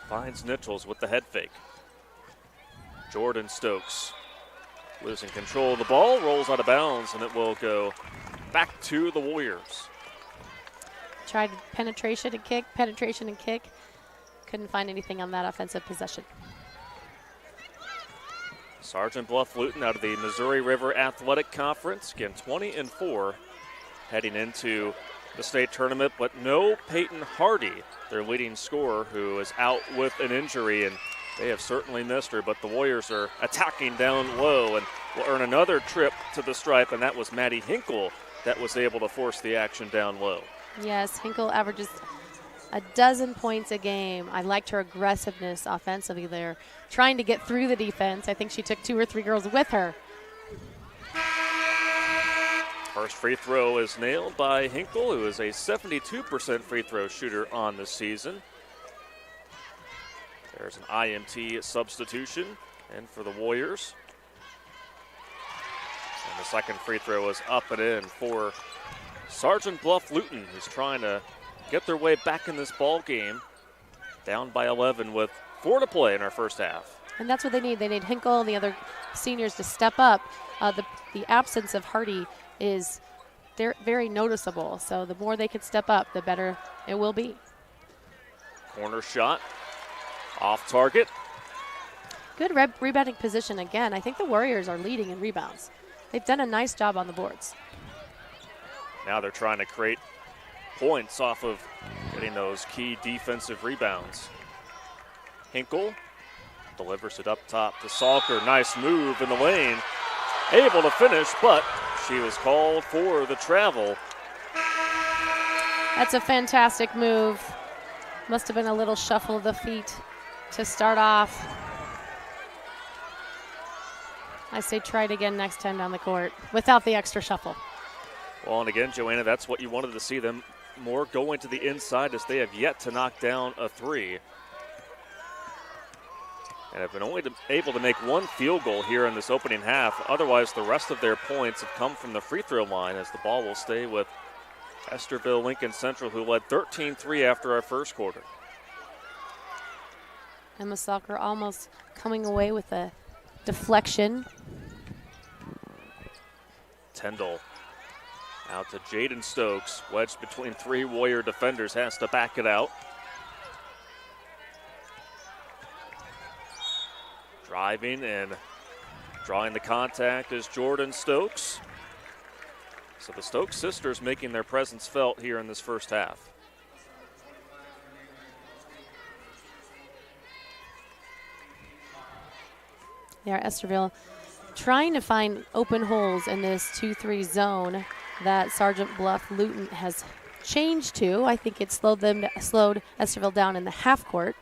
Finds Nichols with the head fake. Jordan Stokes losing control of the ball, rolls out of bounds, and it will go back to the Warriors. Tried penetration and kick. Couldn't find anything on that offensive possession. Sergeant Bluff-Luton out of the Missouri River Athletic Conference, again 20-4, heading into the state tournament, but no Peyton Hardy, their leading scorer, who is out with an injury, and they have certainly missed her, but the Warriors are attacking down low and will earn another trip to the stripe, and that was Maddie Hinkle that was able to force the action down low. Yes, Hinkle averages a dozen points a game. I liked her aggressiveness offensively there, trying to get through the defense. I think she took 2 or 3 girls with her. First free throw is nailed by Hinkle, who is a 72% free throw shooter on the season. There's an IMT substitution, and for the Warriors. And the second free throw is up and in for Sergeant Bluff-Luton, who's trying to get their way back in this ball game. Down by 11 with 4 to play in our first half. And that's what they need. They need Hinkle and the other seniors to step up. The absence of Hardy is very noticeable. So the more they can step up, the better it will be. Corner shot. Off target. Good rebounding position again. I think the Warriors are leading in rebounds. They've done a nice job on the boards. Now they're trying to create points off of getting those key defensive rebounds. Hinkle delivers it up top to Salker. Nice move in the lane. Able to finish, but she was called for the travel. That's a fantastic move. Must have been a little shuffle of the feet to start off. I say try it again next time down the court without the extra shuffle. Well, and again, Joanna, that's what you wanted to see them more going to the inside, as they have yet to knock down a 3. And have been only able to make 1 field goal here in this opening half. Otherwise, the rest of their points have come from the free throw line, as the ball will stay with Estherville-Lincoln Central, who led 13-3 after our first quarter. Emma Salker almost coming away with a deflection. Tendall out to Jaden Stokes, wedged between 3 Warrior defenders, has to back it out. Driving and drawing the contact is Jordan Stokes. So the Stokes sisters making their presence felt here in this first half. Yeah, Estherville trying to find open holes in this 2-3 zone that Sergeant Bluff-Luton has changed to. I think it slowed Estherville down in the half court.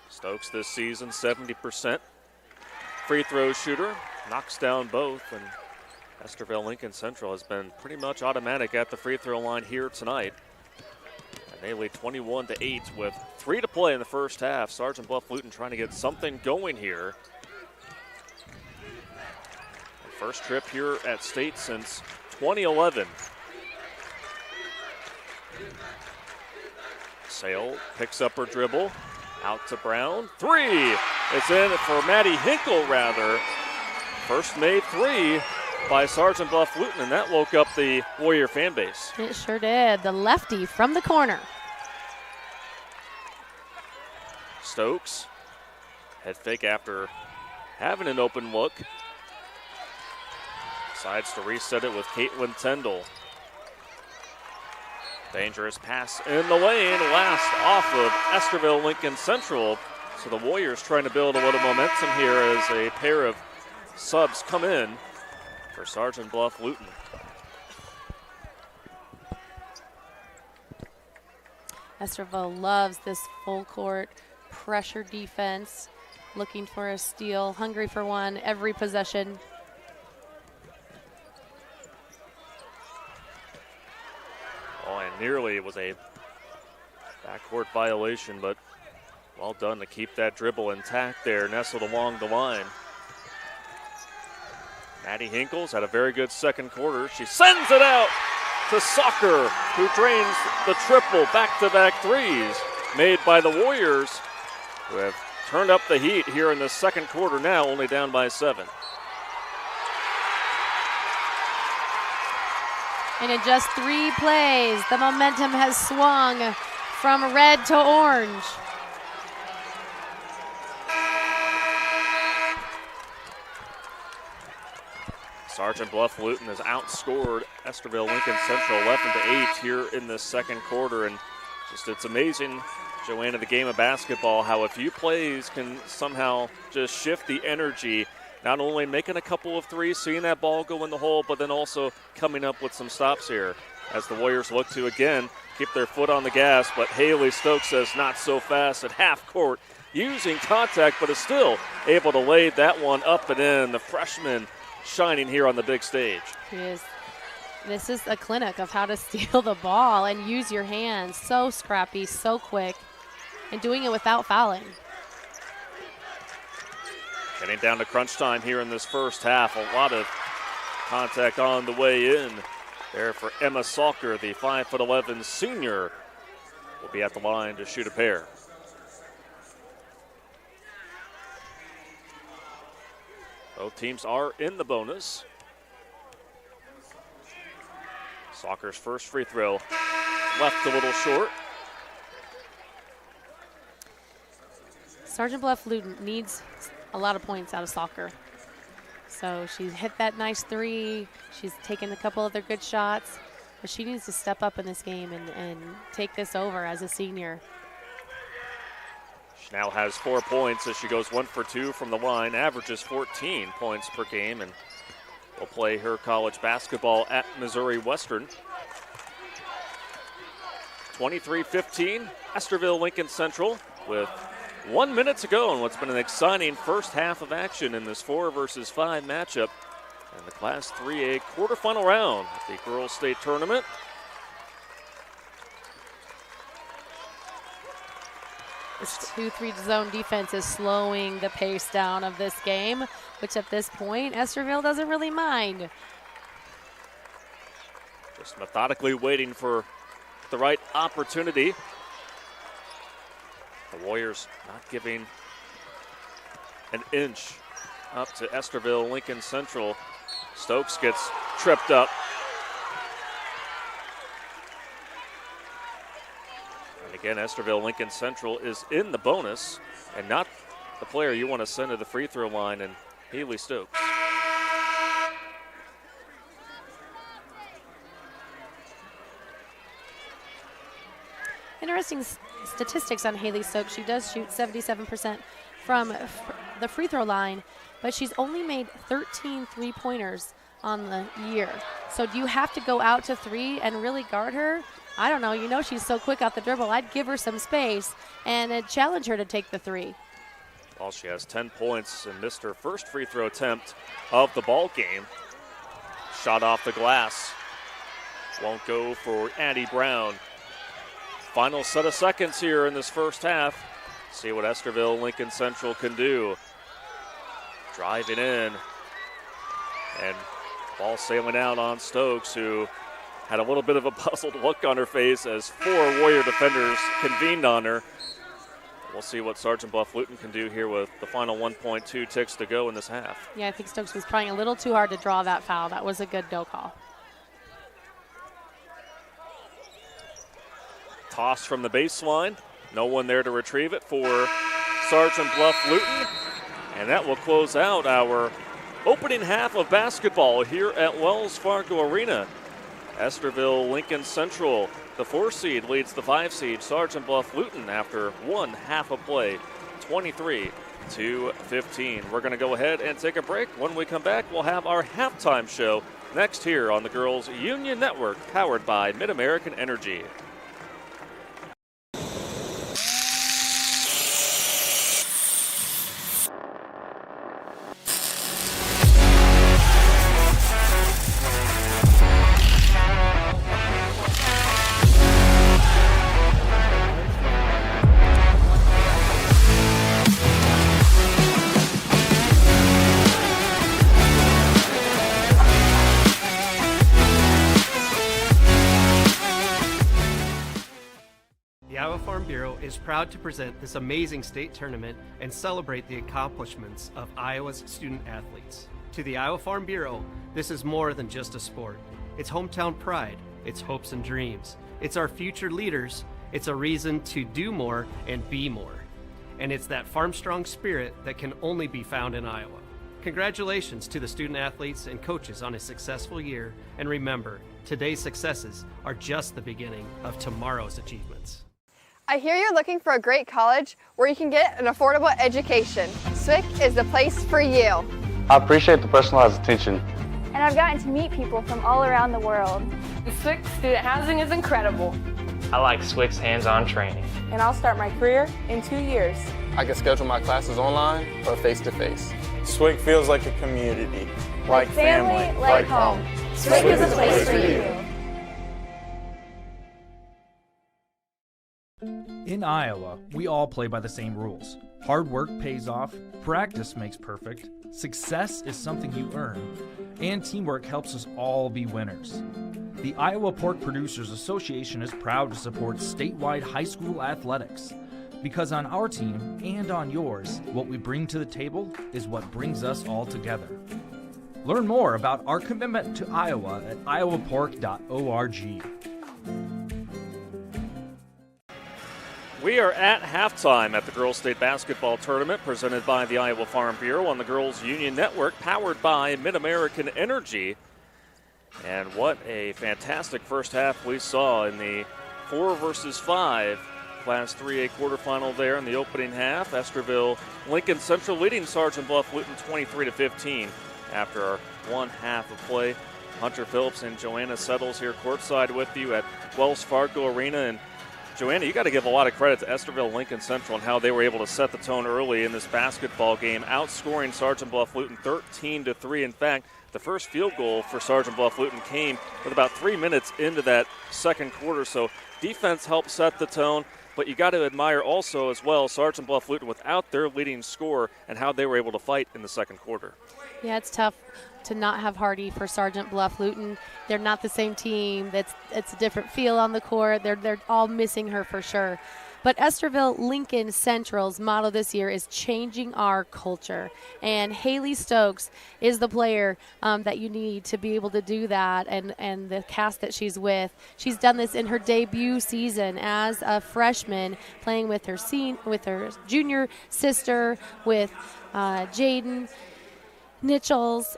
Stokes this season, 70% free throw shooter, knocks down both, and Estherville-Lincoln Central has been pretty much automatic at the free throw line here tonight. And they lead 21-8 with 3 to play in the first half. Sergeant Bluff-Luton trying to get something going here. First trip here at state since 2011. Sale picks up her dribble. Out to Brown. 3. It's in for Maddie Hinkle, rather. First made 3 by Sergeant Bluff-Luton, and that woke up the Warrior fan base. It sure did. The lefty from the corner. Stokes, head fake after having an open look. Decides to reset it with Caitlin Tyndall. Dangerous pass in the lane, last off of Estherville-Lincoln Central. So the Warriors trying to build a little momentum here as a pair of subs come in for Sergeant Bluff-Luton. Estherville loves this full court pressure defense, looking for a steal, hungry for one every possession. Oh, and nearly it was a backcourt violation, but well done to keep that dribble intact there, nestled along the line. Maddie Hinkles had a very good second quarter. She sends it out to Soccer, who drains the triple, back-to-back threes made by the Warriors, who have turned up the heat here in the second quarter now, only down by 7. And in just 3 plays, the momentum has swung from red to orange. Sergeant Bluff-Luton has outscored Estherville-Lincoln Central 11-8 here in the second quarter. And just it's amazing, Joanna, the game of basketball, how a few plays can somehow just shift the energy, not only making a couple of threes, seeing that ball go in the hole, but then also coming up with some stops here as the Warriors look to, again, keep their foot on the gas. But Haley Stokes says not so fast at half court, using contact, but is still able to lay that one up and in. The freshman shining here on the big stage. He is. This is a clinic of how to steal the ball and use your hands. So scrappy, so quick, and doing it without fouling. Getting down to crunch time here in this first half. A lot of contact on the way in there for Emma Salker, the 5'11" senior, will be at the line to shoot a pair. Both teams are in the bonus. Salker's first free throw left a little short. Sergeant Bluff-Luton needs a lot of points out of Salker. So she's hit that nice 3. She's taken a couple of their good shots. But she needs to step up in this game and take this over as a senior. She now has 4 points as she goes 1 for 2 from the line, averages 14 points per game, and will play her college basketball at Missouri Western. 23-15, Estherville-Lincoln Central with 1 minute to go in what's been an exciting first half of action in this 4 versus 5 matchup in the Class 3A quarterfinal round of the Girls State Tournament. This 2-3 zone defense is slowing the pace down of this game, which at this point, Estherville doesn't really mind. Just methodically waiting for the right opportunity. The Warriors not giving an inch up to Estherville-Lincoln Central. Stokes gets tripped up. And again, Estherville-Lincoln Central is in the bonus and not the player you want to send to the free throw line, and Haley Stokes. Interesting statistics on Haley Stokes. She does shoot 77% from the free throw line, but she's only made 13 three-pointers on the year. So do you have to go out to 3 and really guard her? I don't know. You know she's so quick out the dribble. I'd give her some space and challenge her to take the 3. Well, she has 10 points and missed her first free throw attempt of the ball game. Shot off the glass. Won't go for Addie Brown. Final set of seconds here in this first half. See what Estherville-Lincoln Central can do. Driving in. And ball sailing out on Stokes, who had a little bit of a puzzled look on her face as 4 Warrior defenders convened on her. We'll see what Sergeant Bluff-Luton can do here with the final 1.2 ticks to go in this half. Yeah, I think Stokes was trying a little too hard to draw that foul. That was a good no call. Toss from the baseline. No one there to retrieve it for Sergeant Bluff-Luton. And that will close out our opening half of basketball here at Wells Fargo Arena. Estherville-Lincoln Central, the 4 seed, leads the 5 seed, Sergeant Bluff-Luton, after one half of play, 23-15. We're going to go ahead and take a break. When we come back, we'll have our halftime show next here on the Girls Union Network, powered by Mid-American Energy. Is proud to present this amazing state tournament and celebrate the accomplishments of Iowa's student athletes. To the Iowa Farm Bureau, this is more than just a sport. It's hometown pride, it's hopes and dreams, it's our future leaders, it's a reason to do more and be more. And it's that farm strong spirit that can only be found in Iowa. Congratulations to the student athletes and coaches on a successful year, and remember, today's successes are just the beginning of tomorrow's achievements. I hear you're looking for a great college where you can get an affordable education. SWIC is the place for you. I appreciate the personalized attention. And I've gotten to meet people from all around the world. The SWIC student housing is incredible. I like SWIC's hands-on training. And I'll start my career in 2 years. I can schedule my classes online or face-to-face. SWIC feels like a community. Like family, like home. SWIC is a place for you. In Iowa, we all play by the same rules. Hard work pays off, practice makes perfect, success is something you earn, and teamwork helps us all be winners. The Iowa Pork Producers Association is proud to support statewide high school athletics. Because on our team and on yours, what we bring to the table is what brings us all together. Learn more about our commitment to Iowa at iowapork.org. We are at halftime at the Girls State Basketball Tournament presented by the Iowa Farm Bureau on the Girls Union Network, powered by Mid-American Energy. And what a fantastic first half we saw in the 4 versus 5 Class 3A quarterfinal there in the opening half. Estherville-Lincoln Central leading Sergeant Bluff-Luton 23-15 after our one half of play. Hunter Phillips and Joanna Settles here courtside with you at Wells Fargo Arena. And Joanna, you got to give a lot of credit to Estherville-Lincoln Central and how they were able to set the tone early in this basketball game, outscoring Sergeant Bluff-Luton 13-3. In fact, the first field goal for Sergeant Bluff-Luton came with about 3 minutes into that second quarter. So defense helped set the tone, but you got to admire also as well Sergeant Bluff-Luton without their leading scorer and how they were able to fight in the second quarter. Yeah, it's tough to not have Hardy for Sergeant Bluff-Luton. They're not the same team. It's a different feel on the court. They're all missing her for sure. But Estherville-Lincoln Central's motto this year is changing our culture. And Haley Stokes is the player that you need to be able to do that, and the cast that she's with. She's done this in her debut season as a freshman, playing with her junior sister, with Jaden Nichols.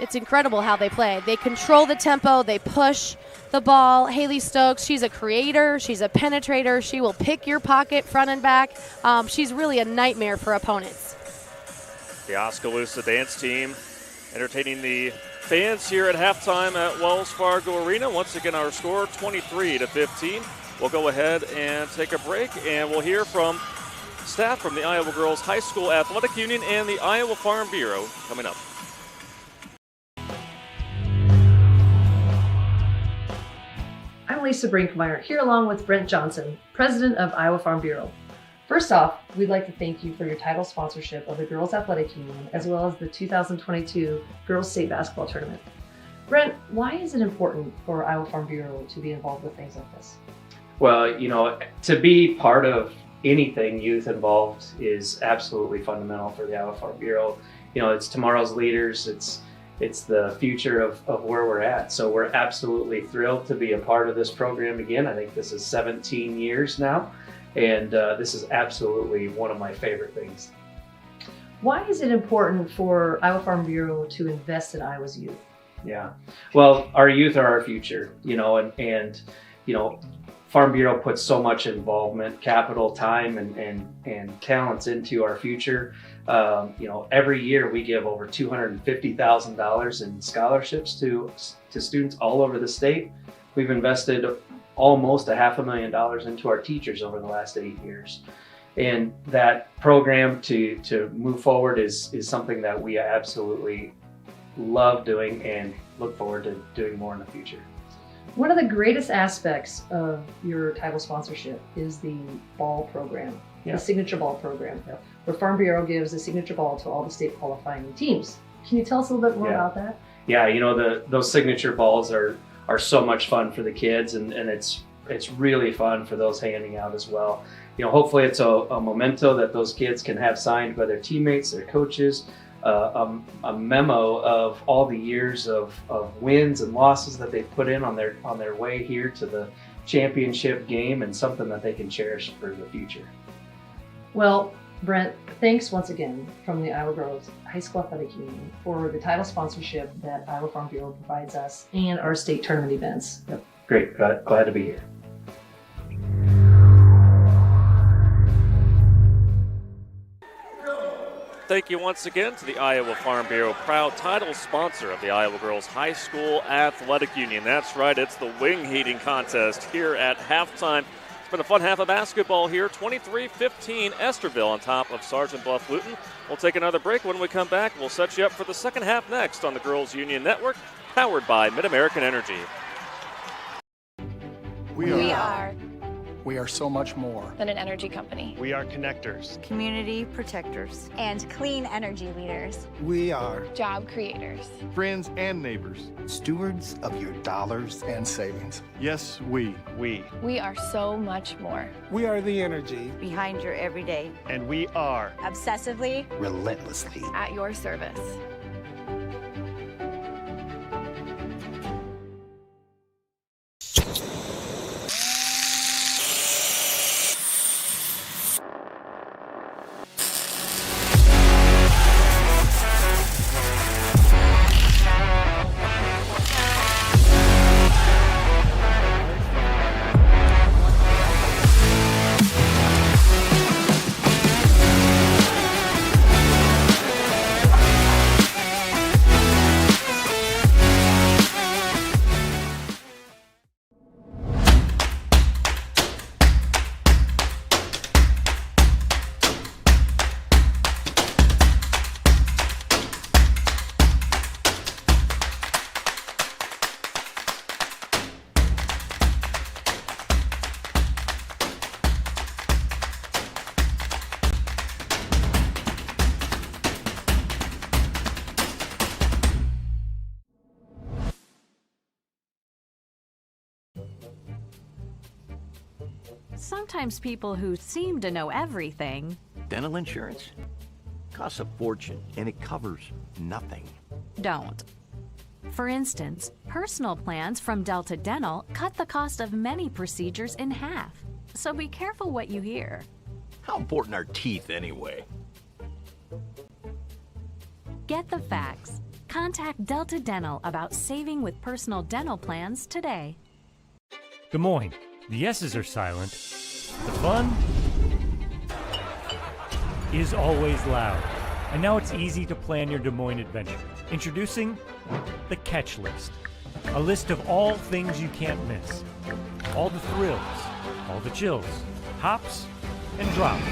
It's incredible how they play. They control the tempo, they push the ball. Haley Stokes, she's a creator, she's a penetrator, she will pick your pocket front and back. She's really a nightmare for opponents. The Oskaloosa dance team entertaining the fans here at halftime at Wells Fargo Arena. Once again, our score 23-15. We'll go ahead and take a break, and we'll hear from staff from the Iowa Girls High School Athletic Union and the Iowa Farm Bureau coming up. I'm Lisa Brinkmeyer, here along with Brent Johnson, President of Iowa Farm Bureau. First off, we'd like to thank you for your title sponsorship of the Girls Athletic Union, as well as the 2022 Girls State Basketball Tournament. Brent, why is it important for Iowa Farm Bureau to be involved with things like this? Well, to be part of anything youth involved is absolutely fundamental for the Iowa Farm Bureau. It's tomorrow's leaders, it's the future of where we're at. So we're absolutely thrilled to be a part of this program again. I think this is 17 years now. And this is absolutely one of my favorite things. Why is it important for Iowa Farm Bureau to invest in Iowa's youth? Yeah, well, our youth are our future, and Farm Bureau puts so much involvement, capital, time, and talents into our future. Every year we give over $250,000 in scholarships to students all over the state. We've invested almost $500,000 into our teachers over the last 8 years. And that program to move forward is something that we absolutely love doing and look forward to doing more in the future. One of the greatest aspects of your title sponsorship is the ball program, the signature ball program, where Farm Bureau gives a signature ball to all the state qualifying teams. Can you tell us a little bit more about that? Yeah, those signature balls are so much fun for the kids, and it's really fun for those handing out as well. Hopefully it's a memento that those kids can have signed by their teammates, their coaches, a memo of all the years of wins and losses that they put in on their way here to the championship game, and something that they can cherish for the future. Well, Brent, thanks once again from the Iowa Girls High School Athletic Union for the title sponsorship that Iowa Farm Bureau provides us and our state tournament events. Yep. Great, glad to be here. Thank you once again to the Iowa Farm Bureau, proud title sponsor of the Iowa Girls High School Athletic Union. That's right, it's the wing heating contest here at halftime. It's been a fun half of basketball here. 23-15 Estherville on top of Sergeant Bluff-Luton. We'll take another break. When we come back, we'll set you up for the second half next on the Girls Union Network, powered by Mid-American Energy. We are so much more than an energy company. We are connectors, community protectors, and clean energy leaders. We are job creators, friends and neighbors, stewards of your dollars and savings. Yes, we are so much more. We are the energy behind your everyday, and we are obsessively, relentlessly at your service. Sometimes people who seem to know everything. Dental insurance costs a fortune and it covers nothing. Don't. For instance, personal plans from Delta Dental cut the cost of many procedures in half. So be careful what you hear. How important are teeth anyway? Get the facts. Contact Delta Dental about saving with personal dental plans today. Des Moines, the yeses are silent. The fun is always loud. And now it's easy to plan your Des Moines adventure. Introducing the Catch List. A list of all things you can't miss. All the thrills, all the chills, hops and drops.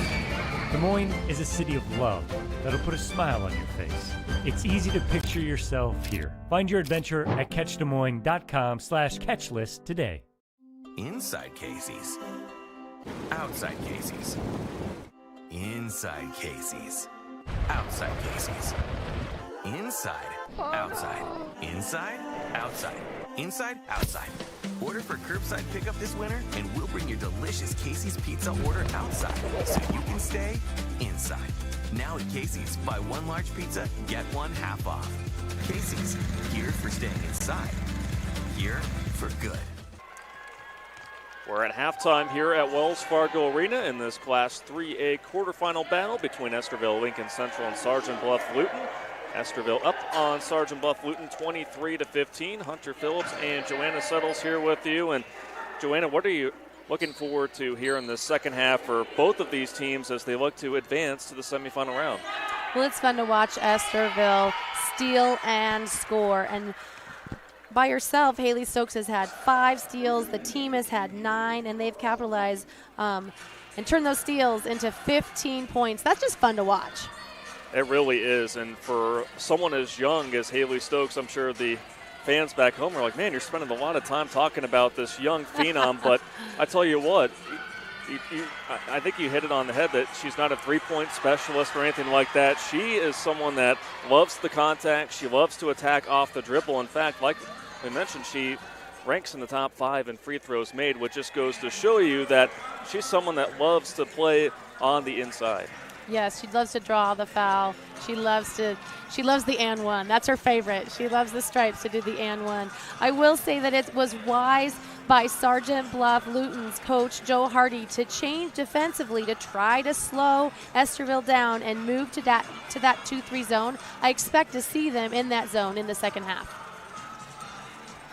Des Moines is a city of love that'll put a smile on your face. It's easy to picture yourself here. Find your adventure at catchdesmoines.com/catchlist today. Inside Casey's. Outside Casey's. Inside Casey's. Outside Casey's. Inside. Outside. Inside. Outside. Inside. Outside. Order for curbside pickup this winter and we'll bring your delicious Casey's pizza order outside so you can stay inside. Now at Casey's, buy one large pizza, get one half off. Casey's, here for staying inside. Here for good. We're at halftime here at Wells Fargo Arena in this Class 3A quarterfinal battle between Estherville-Lincoln Central and Sergeant Bluff-Luton. Estherville up on Sergeant Bluff-Luton 23-15. Hunter Phillips and Joanna Settles here with you. And Joanna, what are you looking forward to here in the second half for both of these teams as they look to advance to the semifinal round? Well, it's fun to watch Estherville steal and score. And by herself, Haley Stokes has had 5 steals. The team has had 9, and they've capitalized and turned those steals into 15 points. That's just fun to watch. It really is. And for someone as young as Haley Stokes, I'm sure the fans back home are like, man, you're spending a lot of time talking about this young phenom. But I tell you what, I think you hit it on the head that she's not a three-point specialist or anything like that. She is someone that loves the contact. She loves to attack off the dribble. In fact, like we mentioned, she ranks in the top 5 in free throws made, which just goes to show you that she's someone that loves to play on the inside. Yes, she loves to draw the foul. She loves the and one. That's her favorite. She loves the stripes to do the and one. I will say that it was wise by Sergeant Bluff-Luton's coach Joe Hardy to change defensively to try to slow Estherville down and move to that 2-3 zone. I expect to see them in that zone in the second half.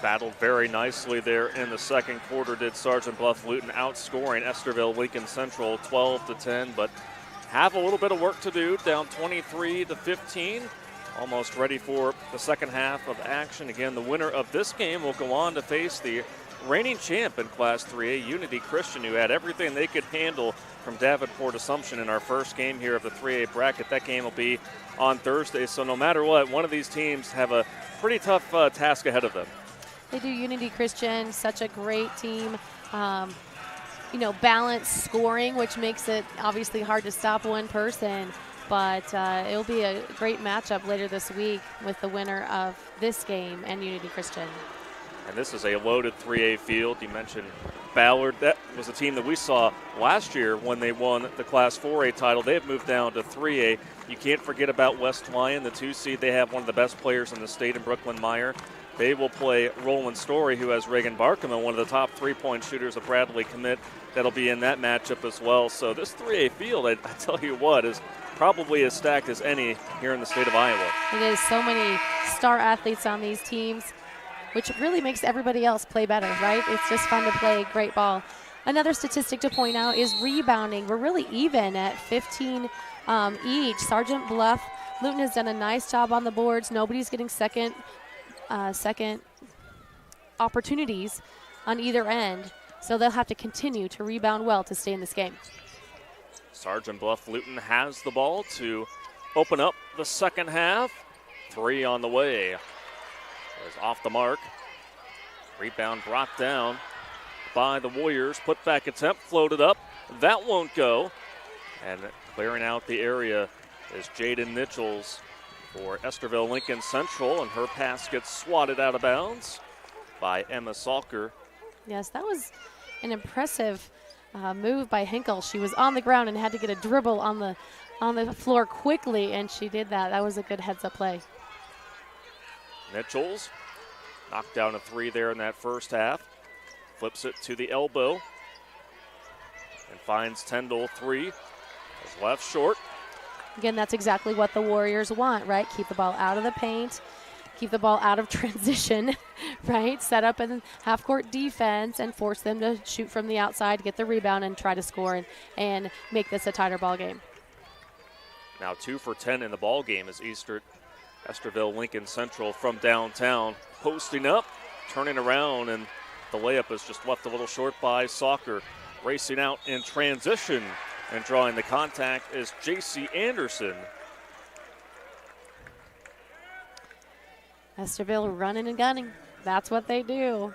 Battled very nicely there in the second quarter, did Sergeant Bluff-Luton, outscoring Estherville-Lincoln Central 12-10, but have a little bit of work to do, down 23-15. Almost ready for the second half of action. Again, the winner of this game will go on to face the reigning champ in Class 3A, Unity Christian, who had everything they could handle from Davenport Assumption in our first game here of the 3A bracket. That game will be on Thursday, so no matter what, one of these teams have a pretty tough task ahead of them. They do. Unity Christian, such a great team. Balanced scoring, which makes it obviously hard to stop one person. But it'll be a great matchup later this week with the winner of this game and Unity Christian. And this is a loaded 3A field. You mentioned Ballard. That was a team that we saw last year when they won the Class 4A title. They have moved down to 3A. You can't forget about West Lyon, the 2 seed. They have one of the best players in the state in Brooklyn Meyer. They will play Roland Story, who has Reagan Barkman, one of the top three-point shooters of Bradley commit. That'll be in that matchup as well. So this 3A field, I tell you what, is probably as stacked as any here in the state of Iowa. It is. So many star athletes on these teams, which really makes everybody else play better, right? It's just fun to play great ball. Another statistic to point out is rebounding. We're really even at 15 each. Sergeant Bluff-Luton has done a nice job on the boards. Nobody's getting second opportunities on either end, so they'll have to continue to rebound well to stay in this game. Sergeant Bluff-Luton has the ball to open up the second half. 3 on the way. Is off the mark. Rebound brought down by the Warriors. Put back attempt floated up. That won't go. And clearing out the area is Jaden Nichols for Estherville-Lincoln Central, and her pass gets swatted out of bounds by Emma Salker. Yes, that was an impressive move by Hinkle. She was on the ground and had to get a dribble on the floor quickly, and she did that. That was a good heads-up play. Nichols knocked down a 3 there in that first half. Flips it to the elbow and finds Tyndall 3. Is left short. Again, that's exactly what the Warriors want, right? Keep the ball out of the paint, keep the ball out of transition, right? Set up in half-court defense and force them to shoot from the outside, get the rebound, and try to score and make this a tighter ball game. Now 2 for 10 in the ball game is Estherville-Lincoln Central from downtown, posting up, turning around, and the layup is just left a little short by Salker. Racing out in transition and drawing the contact is J.C. Anderson. Estherville running and gunning. That's what they do.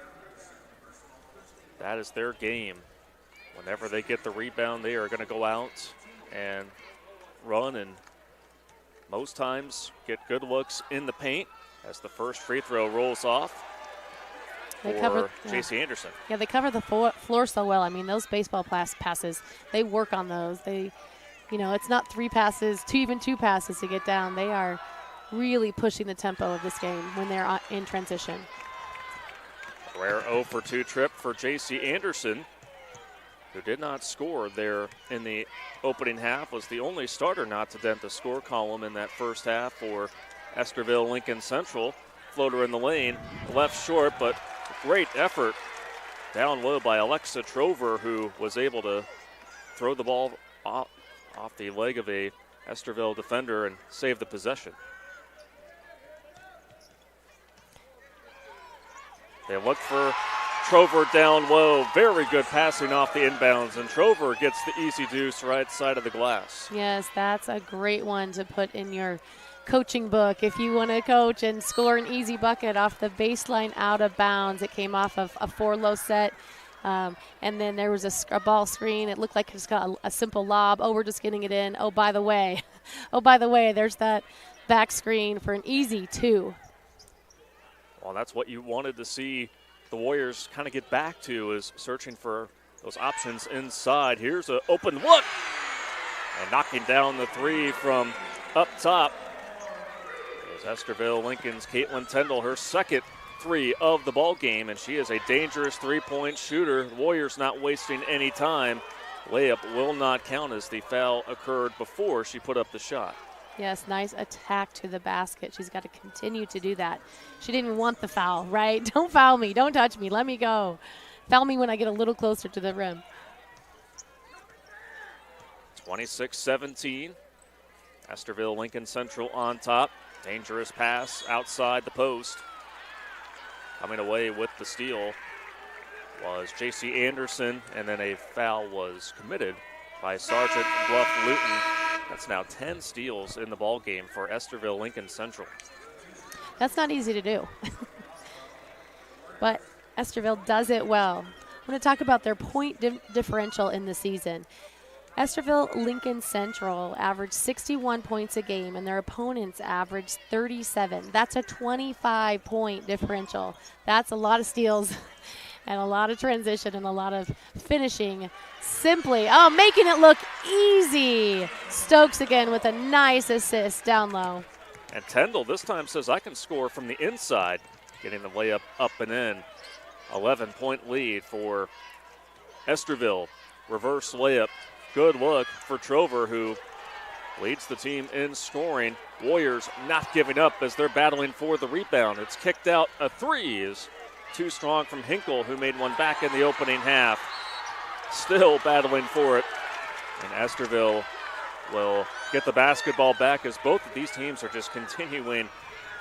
That is their game. Whenever they get the rebound, they are going to go out and run, and most times get good looks in the paint as the first free throw rolls off. They cover J.C. Anderson. Yeah, they cover the floor so well. I mean, those baseball passes, they work on those. It's not 3 passes, even 2 passes to get down. They are really pushing the tempo of this game when they're in transition. Rare 0 for 2 trip for J.C. Anderson. who did not score there in the opening half, was the only starter not to dent the score column in that first half for Estherville-Lincoln Central. Floater in the lane, left short, but great effort down low by Alexa Trover, who was able to throw the ball off the leg of a Estherville defender and save the possession. They look for Trover down low. Very good passing off the inbounds, and Trover gets the easy deuce right side of the glass. Yes, that's a great one to put in your coaching book if you want to coach and score an easy bucket off the baseline out of bounds. It came off of a 4-low set, and then there was a ball screen. It looked like it's got a simple lob. Oh, we're just getting it in. Oh, by the way, there's that back screen for an easy 2. Well, that's what you wanted to see the Warriors kind of get back to, is searching for those options inside. Here's an open look, and knocking down the 3 from up top is Estherville-Lincoln's Caitlin Tendall, her second 3 of the ball game, and she is a dangerous 3-point shooter. The Warriors not wasting any time. Layup will not count as the foul occurred before she put up the shot. Yes, nice attack to the basket. She's got to continue to do that. She didn't want the foul, right? Don't foul me. Don't touch me. Let me go. Foul me when I get a little closer to the rim. 26-17. Estherville-Lincoln Central on top. Dangerous pass outside the post. Coming away with the steal was J.C. Anderson, and then a foul was committed by Sergeant Bluff-Luton. That's now 10 steals in the ball game for Estherville-Lincoln Central. That's not easy to do. But Estherville does it well. I'm going to talk about their point differential in the season. Estherville-Lincoln Central averaged 61 points a game, and their opponents averaged 37. That's a 25-point differential. That's a lot of steals and a lot of transition and a lot of finishing. Making it look easy. Stokes again with a nice assist down low. And Tendall this time says, I can score from the inside, getting the layup up and in. 11-point lead for Estherville. Reverse layup. Good look for Trover, who leads the team in scoring. Warriors not giving up as they're battling for the rebound. It's kicked out. A 3 is too strong from Hinkle, who made one back in the opening half. Still battling for it. And Estherville will get the basketball back, as both of these teams are just continuing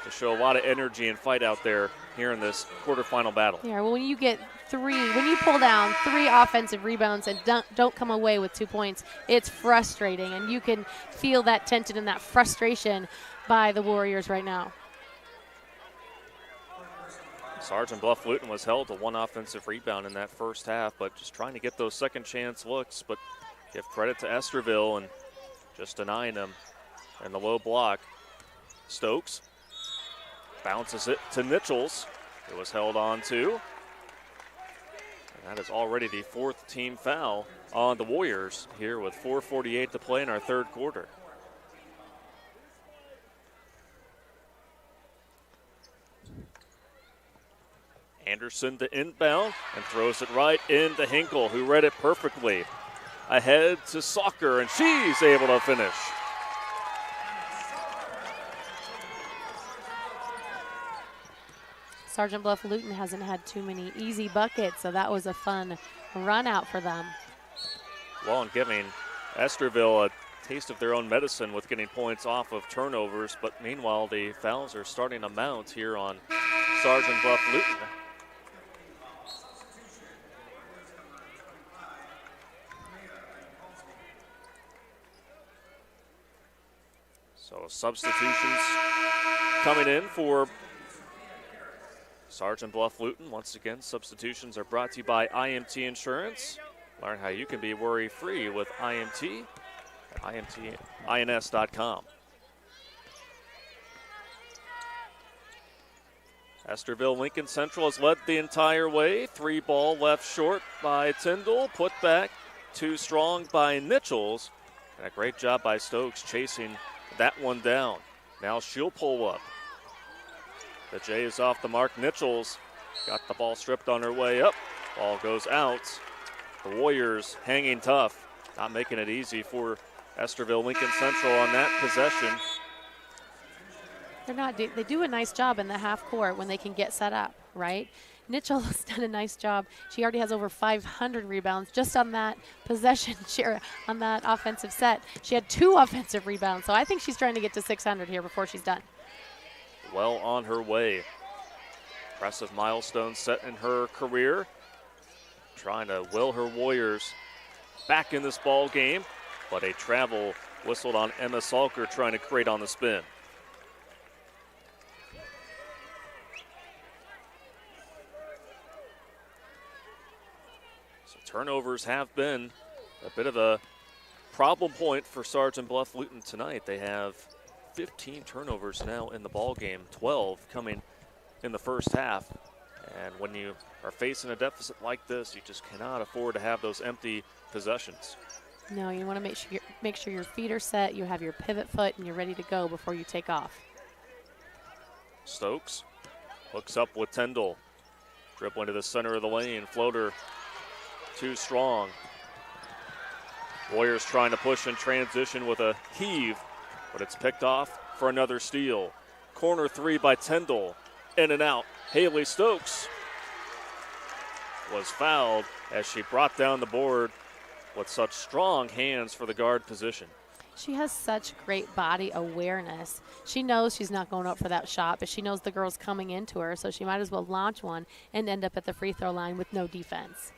to show a lot of energy and fight out there here in this quarterfinal battle. Yeah, well, when you pull down 3 offensive rebounds and don't come away with 2 points, it's frustrating, and you can feel that tension and that frustration by the Warriors right now. Sergeant Bluff-Luton was held to 1 offensive rebound in that first half, but just trying to get those second chance looks. But give credit to Estherville and just denying them in the low block. Stokes bounces it to Nichols. It was held on to. And that is already the 4th team foul on the Warriors here with 4:48 to play in our third quarter. Anderson to inbound and throws it right into Hinkle, who read it perfectly. Ahead to Soccer, and she's able to finish. Sergeant Bluff-Luton hasn't had too many easy buckets, so that was a fun run out for them. Well, and giving Estherville a taste of their own medicine with getting points off of turnovers, but meanwhile the fouls are starting to mount here on Sergeant Bluff-Luton. So substitutions coming in for Sergeant Bluff-Luton. Once again, substitutions are brought to you by IMT Insurance. Learn how you can be worry-free with IMT at IMTINS.com. Estherville-Lincoln Central has led the entire way. 3 ball left short by Tyndall. Put back too strong by Nichols. And a great job by Stokes chasing that one down. Now she'll pull up. The J is off the mark. Nichols got the ball stripped on her way up. Ball goes out. The Warriors hanging tough, not making it easy for Estherville-Lincoln Central on that possession. They're not. They do a nice job in the half court when they can get set up, right? Mitchell has done a nice job. She already has over 500 rebounds just on that possession share, on that offensive set. She had 2 offensive rebounds, so I think she's trying to get to 600 here before she's done. Well on her way. Impressive milestone set in her career. Trying to will her Warriors back in this ball game, but a travel whistled on Emma Salker trying to create on the spin. So turnovers have been a bit of a problem point for Sergeant Bluff-Luton tonight. They have 15 turnovers now in the ball game, 12 coming in the first half. And when you are facing a deficit like this, you just cannot afford to have those empty possessions. No, you want to make sure your feet are set, you have your pivot foot, and you're ready to go before you take off. Stokes hooks up with Tyndall. Dribbling to the center of the lane. Floater too strong. Warriors trying to push in transition with a heave, but it's picked off for another steal. Corner 3 by Tyndall. In and out. Haley Stokes was fouled as she brought down the board with such strong hands for the guard position. She has such great body awareness. She knows she's not going up for that shot, but she knows the girl's coming into her, so she might as well launch one and end up at the free throw line with no defense.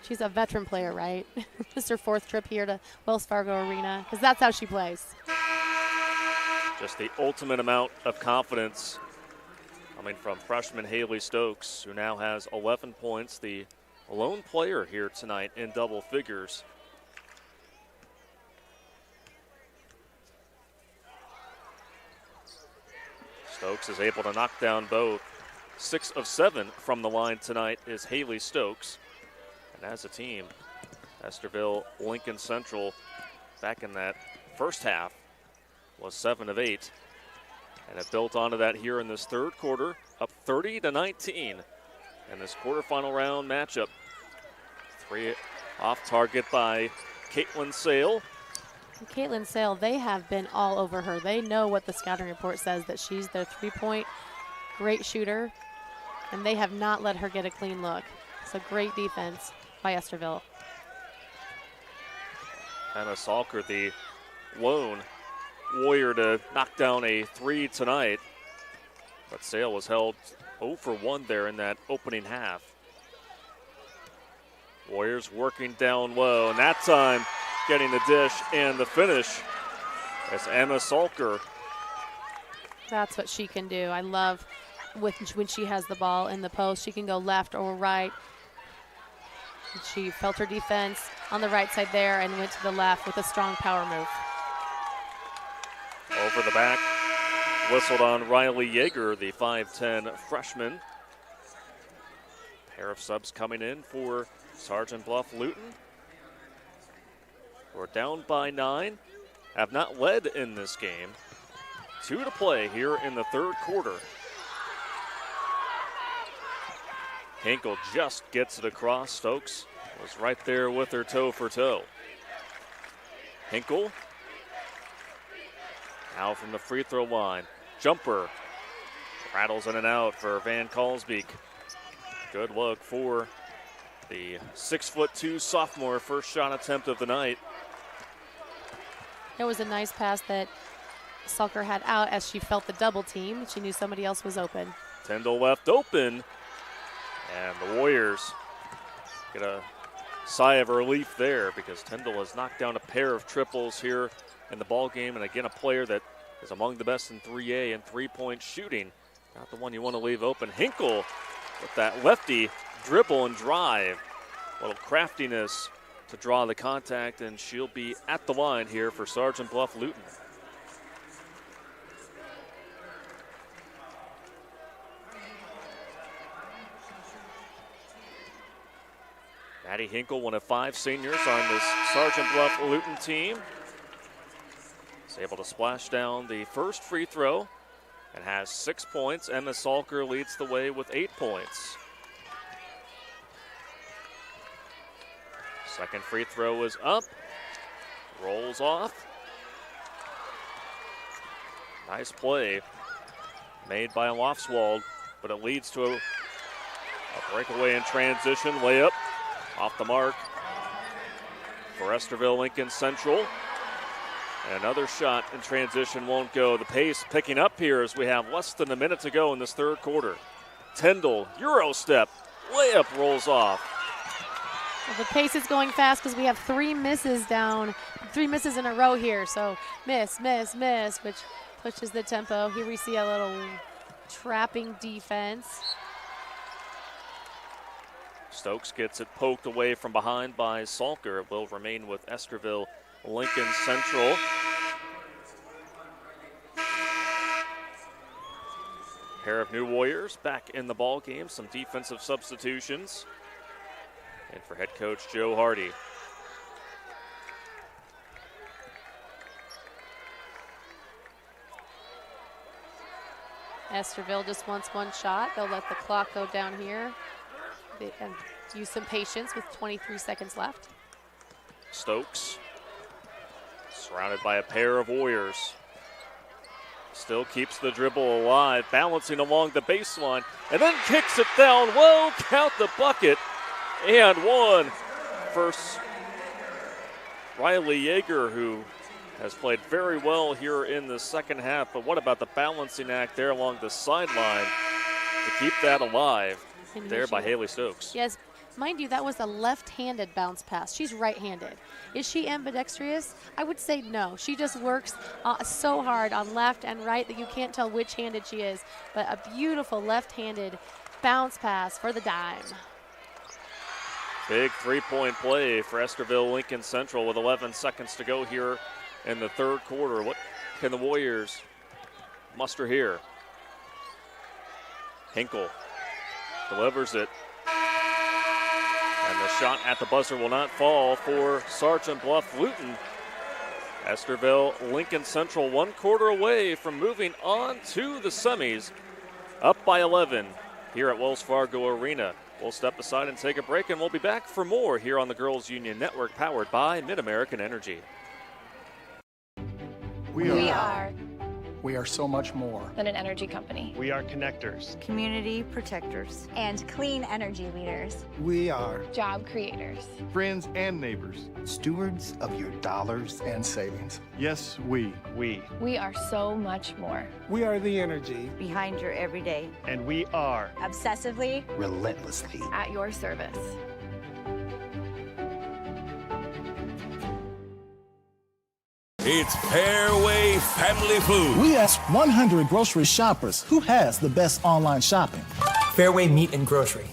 She's a veteran player, right? This is her 4th trip here to Wells Fargo Arena, because that's how she plays. Just the ultimate amount of confidence coming from freshman Haley Stokes, who now has 11 points, the lone player here tonight in double figures. Stokes is able to knock down both. 6 of 7 from the line tonight is Haley Stokes. And as a team, Estherville-Lincoln Central back in that first half was 7 of 8. And it built onto that here in this third quarter, up 30-19 in this quarterfinal round matchup. 3 off target by Caitlin Sale. And Caitlin Sale, they have been all over her. They know what the scouting report says, that she's their 3-point great shooter, and they have not let her get a clean look. So great defense by Estherville. Emma Salker, the lone Warrior to knock down a 3 tonight, but Sale was held 0 for 1 there in that opening half. Warriors working down low, and that time getting the dish and the finish as Emma Salker. That's what she can do. I love when she has the ball in the post. She can go left or right. She felt her defense on the right side there and went to the left with a strong power move. Over the back, whistled on Riley Yeager, the 5'10 freshman. Pair of subs coming in for Sergeant Bluff-Luton. We're down by 9, have not led in this game. 2 to play here in the third quarter. Hinkle just gets it across. Stokes was right there with her toe for toe. Hinkle now from the free throw line. Jumper rattles in and out for Van Kalsbeek. Good look for the 6'2" sophomore, first shot attempt of the night. There was a nice pass that Salker had out as she felt the double team. She knew somebody else was open. Tyndall left open, and the Warriors get a sigh of relief there because Tyndall has knocked down a pair of triples here in the ball game, and again a player that is among the best in 3A and three-point shooting. Not the one you want to leave open. Hinkle with that lefty dribble and drive. A little craftiness to draw the contact, and she'll be at the line here for Sergeant Bluff-Luton. Maddie Hinkle, one of 5 seniors on this Sergeant Bluff-Luton team, is able to splash down the first free throw and has 6 points. Emma Salker leads the way with 8 points. Second free throw is up. Rolls off. Nice play made by Lofswald, but it leads to a breakaway in transition. Layup off the mark for Estherville-Lincoln Central. And another shot in transition won't go. The pace picking up here as we have less than a minute to go in this third quarter. Tyndall, Euro step, layup rolls off. Well, the pace is going fast because we have 3 misses in a row here. So miss, which pushes the tempo. Here we see a little trapping defense. Stokes gets it poked away from behind by Salker. It will remain with Estherville-Lincoln Central. Pair of new Warriors back in the ball game. Some defensive substitutions. And for head coach Joe Hardy. Estherville just wants one shot. They'll let the clock go down here and use some patience with 23 seconds left. Stokes surrounded by a pair of Warriors. Still keeps the dribble alive, balancing along the baseline, and then kicks it down. Whoa, count the bucket. And one for Riley Yeager, who has played very well here in the second half. But what about the balancing act there along the sideline to keep that alive there by Haley Stokes? Yes, mind you, that was a left-handed bounce pass. She's right-handed. Is she ambidextrous? I would say no. She just works so hard on left and right that you can't tell which handed she is. But a beautiful left-handed bounce pass for the dime. Big three-point play for Estherville-Lincoln Central with 11 seconds to go here in the third quarter. What can the Warriors muster here? Hinkle delivers it. And the shot at the buzzer will not fall for Sergeant Bluff-Luton. Estherville-Lincoln Central 1 quarter away from moving on to the semis. Up by 11 here at Wells Fargo Arena. We'll step aside and take a break, and we'll be back for more here on the Girls Union Network, powered by Mid-American Energy. We are so much more than an energy company. We are connectors, community protectors, and clean energy leaders. We are job creators, friends and neighbors, stewards of your dollars and savings. Yes, we are so much more. We are the energy behind your everyday. And we are obsessively, relentlessly at your service. It's Fairway Family Food. We asked 100 grocery shoppers who has the best online shopping. Fairway Meat and Grocery.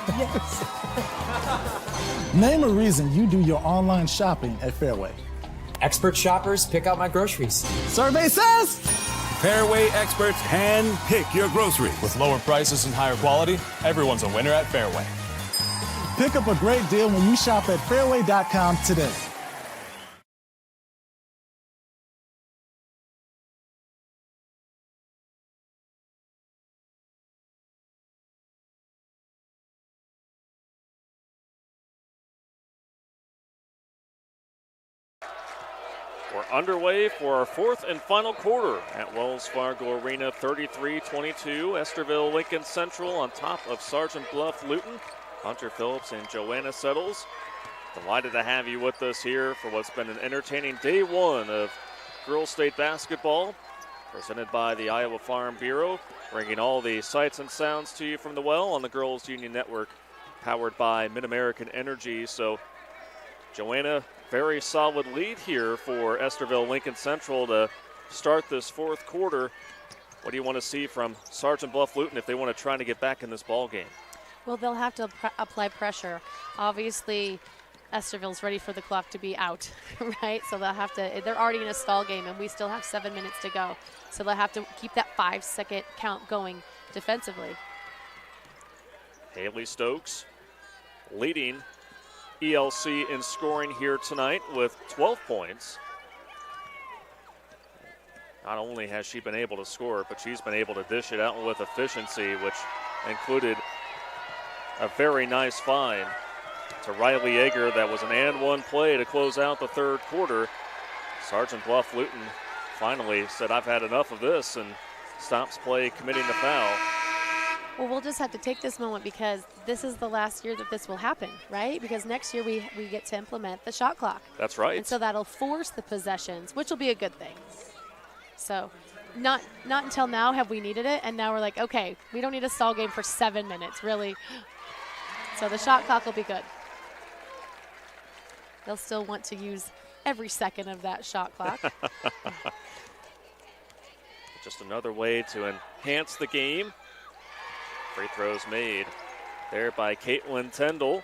Yes. Name a reason you do your online shopping at Fairway. Expert shoppers pick out my groceries. Survey says Fairway experts hand pick your groceries. With lower prices and higher quality, everyone's a winner at Fairway. Pick up a great deal when you shop at fairway.com today. We're underway for our fourth and final quarter at Wells Fargo Arena, 33-22. Estherville-Lincoln Central on top of Sergeant Bluff-Luton. Hunter Phillips and Joanna Settles. Delighted to have you with us here for what's been an entertaining day one of girls state basketball, presented by the Iowa Farm Bureau, bringing all the sights and sounds to you from the well on the Girls Union Network, powered by Mid-American Energy. So, Joanna, very solid lead here for Estherville-Lincoln Central to start this fourth quarter. What do you want to see from Sergeant Bluff-Luton if they want to try to get back in this ball game? Well, they'll have to apply pressure. Obviously, Estherville's ready for the clock to be out, right? So they'll have to, they're already in a stall game, and we still have 7 minutes to go. So they'll have to keep that 5-second count going defensively. Haley Stokes leading ELC in scoring here tonight with 12 points. Not only has she been able to score, but she's been able to dish it out with efficiency, which included a very nice find to Riley Yeager. That was an and one play to close out the third quarter. Sergeant Bluff-Luton finally said, I've had enough of this, and stops play, committing the foul. Well, we'll just have to take this moment because this is the last year that this will happen, right? Because next year we get to implement the shot clock. That's right. And so that'll force the possessions, which will be a good thing. So not until now have we needed it, and now we're like, okay, we don't need a stall game for 7 minutes, really. So the shot clock will be good. They'll still want to use every second of that shot clock. Just another way to enhance the game. Free throws made there by Caitlin Tyndall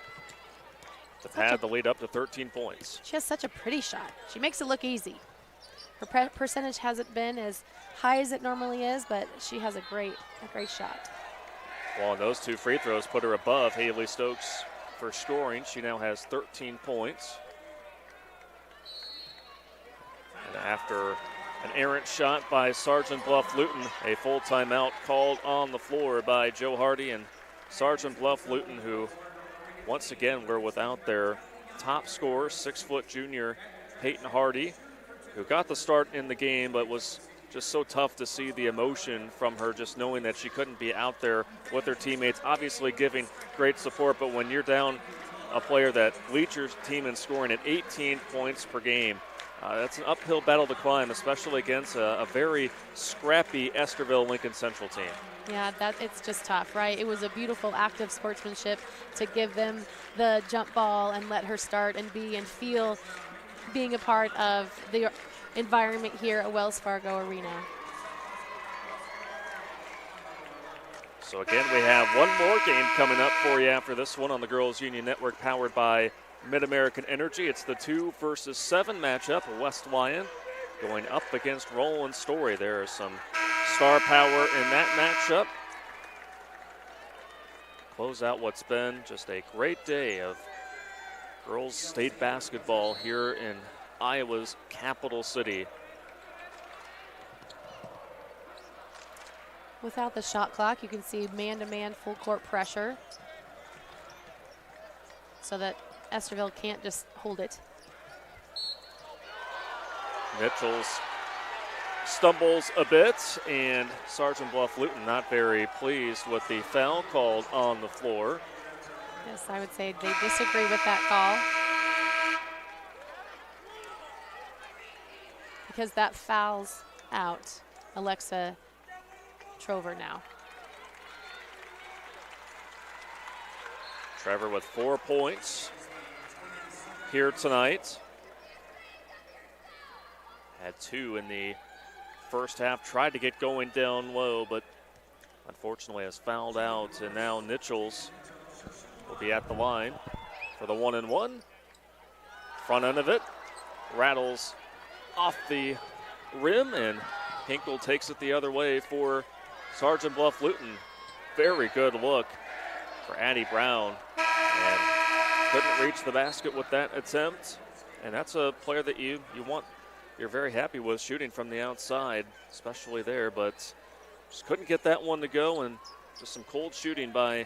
to pad the lead up to 13 points. She has such a pretty shot. She makes it look easy. Her percentage hasn't been as high as it normally is, but she has a great shot. Well, and those two free throws put her above Haley Stokes for scoring. She now has 13 points. And after an errant shot by Sergeant Bluff-Luton, a full timeout called on the floor by Joe Hardy and Sergeant Bluff-Luton, who once again were without their top scorer, 6-foot junior Peyton Hardy, who got the start in the game but was just so tough to see the emotion from her, just knowing that she couldn't be out there with her teammates, obviously giving great support, but when you're down a player that leads your team in scoring at 18 points per game, that's an uphill battle to climb, especially against a very scrappy Estherville-Lincoln Central team. Yeah, it's just tough, right? It was a beautiful act of sportsmanship to give them the jump ball and let her start and feel being a part of the environment here at Wells Fargo Arena. So again, we have one more game coming up for you after this one on the Girls Union Network, powered by Mid-American Energy. It's the 2 versus 7 matchup. West Lyon going up against Roland Story. There is some star power in that matchup. Close out what's been just a great day of girls state basketball here in Iowa's capital city. Without the shot clock, you can see man-to-man full court pressure so that Estherville can't just hold it. Mitchell's stumbles a bit, and Sergeant Bluff-Luton not very pleased with the foul called on the floor. Yes, I would say they disagree with that call, because that fouls out Alexa Trover now. Trevor with 4 points here tonight. Had 2 in the first half. Tried to get going down low, but unfortunately has fouled out. And now Nichols will be at the line for the 1-and-1. Front end of it rattles off the rim, and Hinkle takes it the other way for Sergeant Bluff-Luton. Very good look for Addie Brown, and couldn't reach the basket with that attempt. And that's a player that you're very happy with shooting from the outside, especially there, but just couldn't get that one to go, and just some cold shooting by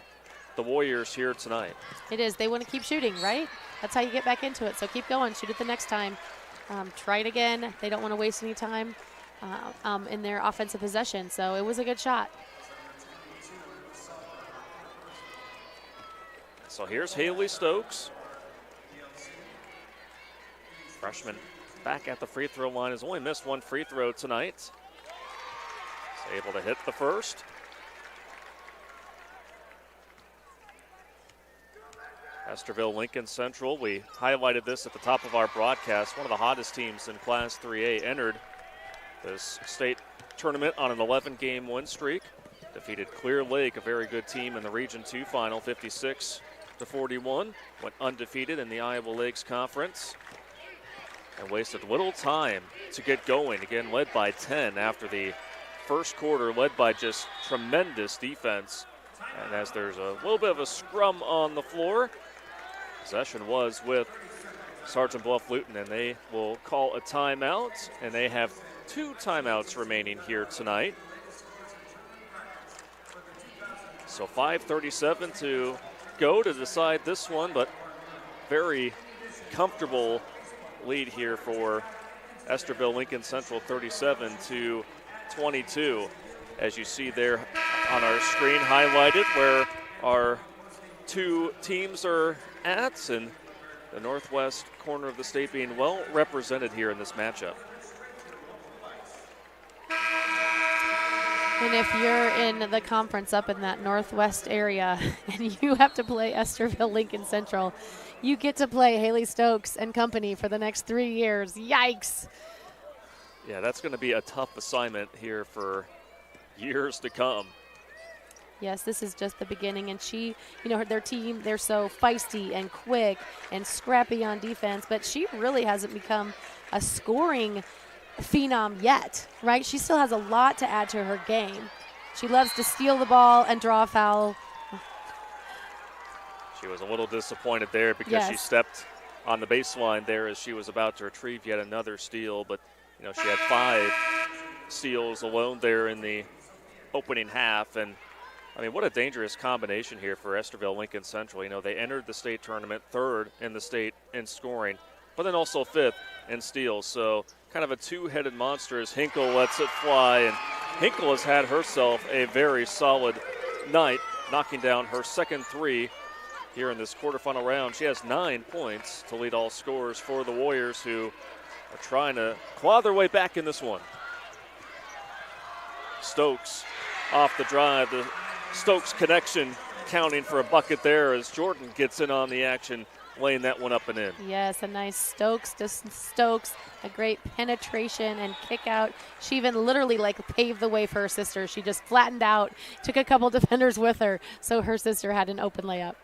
the Warriors here tonight. It is. They want to keep shooting, right? That's how you get back into it. So keep going. Shoot it the next time. Try it again. They don't want to waste any time in their offensive possession. So it was a good shot. So here's Haley Stokes. Freshman back at the free throw line, has only missed 1 free throw tonight. Is able to hit the first. Estherville-Lincoln Central, we highlighted this at the top of our broadcast. One of the hottest teams in Class 3A entered this state tournament on an 11-game win streak. Defeated Clear Lake, a very good team in the Region 2 final, 56-41. Went undefeated in the Iowa Lakes Conference and wasted little time to get going. Again, led by 10 after the first quarter, led by just tremendous defense. And as there's a little bit of a scrum on the floor, possession was with Sergeant Bluff-Luton, and they will call a timeout, and they have 2 timeouts remaining here tonight. So 5:37 to go to decide this one, but very comfortable lead here for Estherville-Lincoln Central, 37-22. As you see there on our screen highlighted where our two teams are at, and the northwest corner of the state being well represented here in this matchup. And if you're in the conference up in that northwest area and you have to play Estherville-Lincoln Central, you get to play Haley Stokes and company for the next 3 years. Yikes. Yeah, that's going to be a tough assignment here for years to come. Yes, this is just the beginning. And she, you know, their team, they're so feisty and quick and scrappy on defense, but she really hasn't become a scoring phenom yet, right? She still has a lot to add to her game. She loves to steal the ball and draw a foul. She was a little disappointed there because she stepped on the baseline there as she was about to retrieve yet another steal, but you know, she had 5 steals alone there in the opening half. And I mean, what a dangerous combination here for Estherville-Lincoln Central. You know, they entered the state tournament 3rd in the state in scoring, but then also 5th in steals. So kind of a two-headed monster as Hinkle lets it fly. And Hinkle has had herself a very solid night, knocking down her second 3 here in this quarterfinal round. She has 9 points to lead all scorers for the Warriors, who are trying to claw their way back in this one. Stokes off the drive. The Stokes connection counting for a bucket there as Jordan gets in on the action, laying that one up and in. Yes, a nice Stokes to Stokes, a great penetration and kick out. She even literally like paved the way for her sister. She just flattened out, took a couple defenders with her, so her sister had an open layup.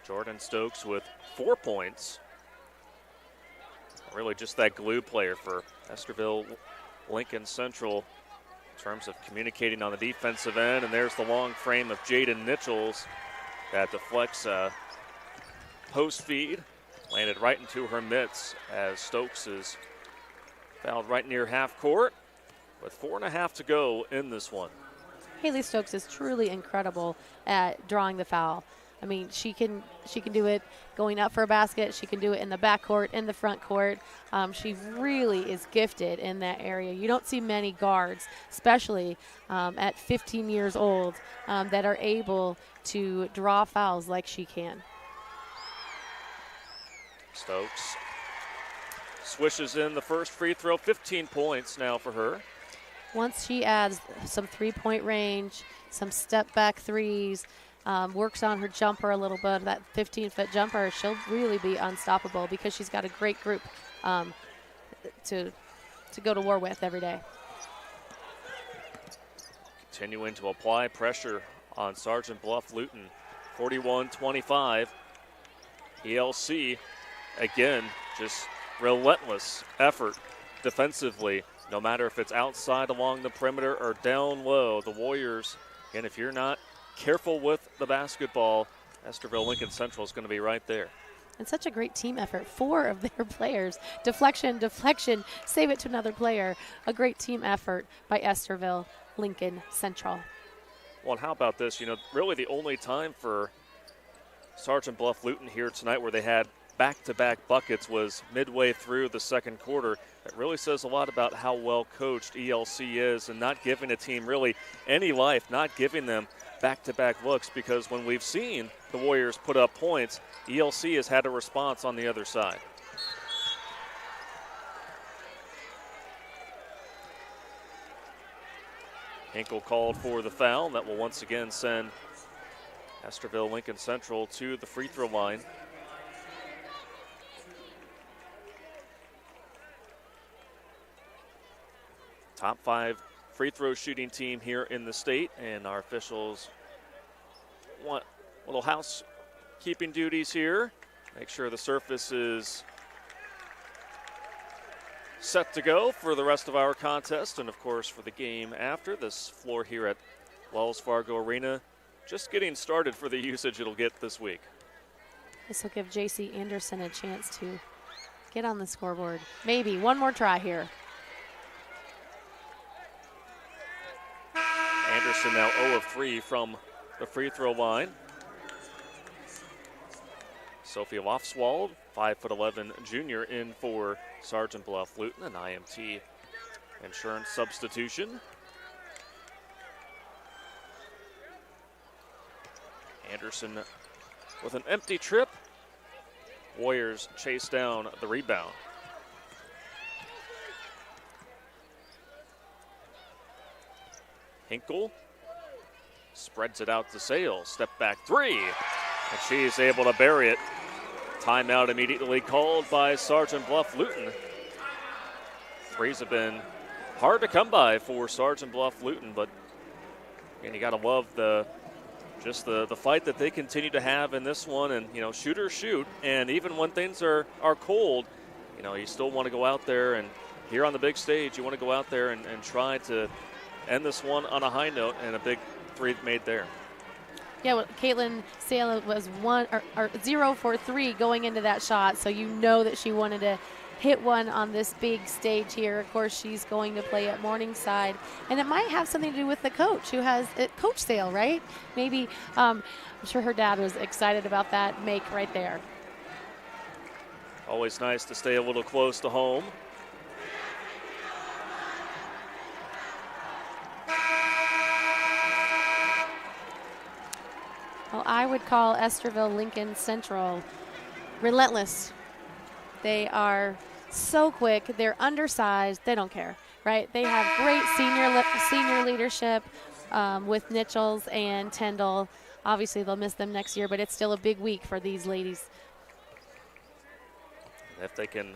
Jordan Stokes with 4 points. Really just that glue player for Estherville-Lincoln Central in terms of communicating on the defensive end. And there's the long frame of Jaden Nichols that deflects a post feed, landed right into her mitts as Stokes is fouled right near half court with 4.5 to go in this one. Haley Stokes is truly incredible at drawing the foul. I mean, she can do it going up for a basket. She can do it in the back court, in the front court. She really is gifted in that area. You don't see many guards, especially at 15 years old, that are able to draw fouls like she can. Stokes swishes in the first free throw, 15 points now for her. Once she adds some three-point range, some step-back threes, works on her jumper a little bit, that 15-foot jumper, she'll really be unstoppable because she's got a great group to go to war with every day. Continuing to apply pressure on Sergeant Bluff-Luton, 41-25. ELC, again, just relentless effort defensively, no matter if it's outside along the perimeter or down low. The Warriors, again, if you're not careful with the basketball, Estherville-Lincoln Central is going to be right there. And such a great team effort. 4 of their players. Deflection, save it to another player. A great team effort by Estherville-Lincoln Central. Well, and how about this? You know, really the only time for Sergeant Bluff-Luton here tonight where they had back-to-back buckets was midway through the second quarter. It really says a lot about how well coached ELC is and not giving a team really any life, not giving them back-to-back looks, because when we've seen the Warriors put up points, ELC has had a response on the other side. Hinkle called for the foul. That will once again send Estherville-Lincoln Central to the free throw line. Top 5 free throw shooting team here in the state, and our officials want little housekeeping duties here. Make sure the surface is set to go for the rest of our contest, and of course for the game after. This floor here at Wells Fargo Arena just getting started for the usage it'll get this week. This will give JC Anderson a chance to get on the scoreboard. Maybe one more try here. Anderson now 0 of 3 from the free throw line. Sophia Lofswald, 5'11" junior, in for Sergeant Bluff-Luton, an IMT insurance substitution. Anderson with an empty trip. Warriors chase down the rebound. Hinkle spreads it out to Sales. Step back three. And she's able to bury it. Timeout immediately called by Sergeant Bluff-Luton. Threes have been hard to come by for Sergeant Bluff-Luton, but and you got to love the fight that they continue to have in this one. And, you know, shoot or shoot. And even when things are cold, you know, you still want to go out there. And here on the big stage, you want to go out there and try to end this one on a high note, and a big three made there. Yeah, well, Caitlin Sale was 0 for 3 going into that shot, so you know that she wanted to hit one on this big stage here. Of course, she's going to play at Morningside, and it might have something to do with the coach who has Coach Sale, right? Maybe, I'm sure her dad was excited about that make right there. Always nice to stay a little close to home. Well, I would call Estherville-Lincoln Central relentless. They are so quick. They're undersized. They don't care, right? They have great senior leadership with Nichols and Tyndall. Obviously, they'll miss them next year, but it's still a big week for these ladies. If they can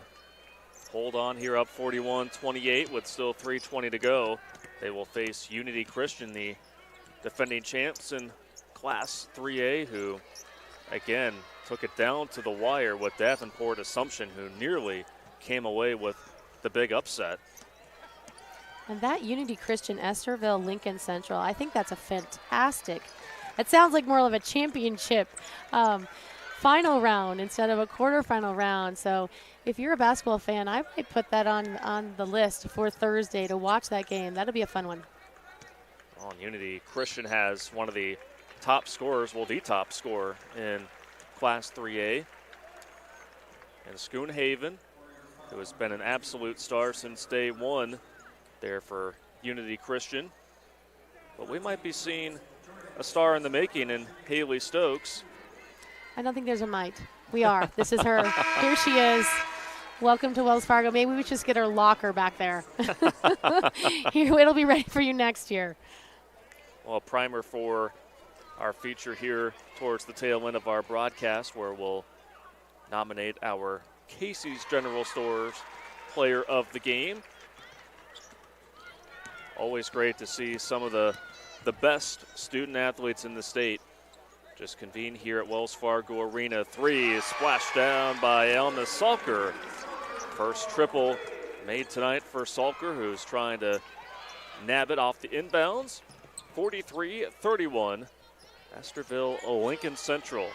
hold on here up 41-28 with still 3:20 to go, they will face Unity Christian, the defending champs in Class 3A, who, again, took it down to the wire with Davenport Assumption, who nearly came away with the big upset. And that Unity Christian Estherville-Lincoln Central, I think that's a fantastic. It sounds like more of a championship final round instead of a quarterfinal round. So if you're a basketball fan, I might put that on the list for Thursday to watch that game. That'll be a fun one. Well, Unity Christian has one of the top scorers, well, the top scorer in Class 3A. And Schoonhaven, who has been an absolute star since day one there for Unity Christian. But we might be seeing a star in the making in Haley Stokes. I don't think there's a might. We are. This is her. Here she is. Welcome to Wells Fargo. Maybe we should just get her locker back there. Here, it'll be ready for you next year. Well, a primer for our feature here towards the tail end of our broadcast, where we'll nominate our Casey's General Stores Player of the Game. Always great to see some of the best student athletes in the state just convene here at Wells Fargo Arena. Three is splashed down by Elma Salker. First triple made tonight for Salker, who's trying to nab it off the inbounds. 43-31. Estherville-Lincoln Central.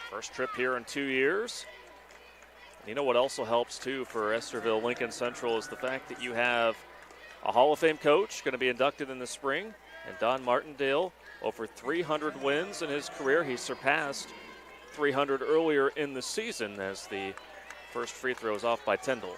First trip here in 2 years. You know what also helps too for Estherville-Lincoln Central is the fact that you have a Hall of Fame coach going to be inducted in the spring, and Don Martindale, over 300 wins in his career. He surpassed 300 earlier in the season as the first free throw is off by Tyndall.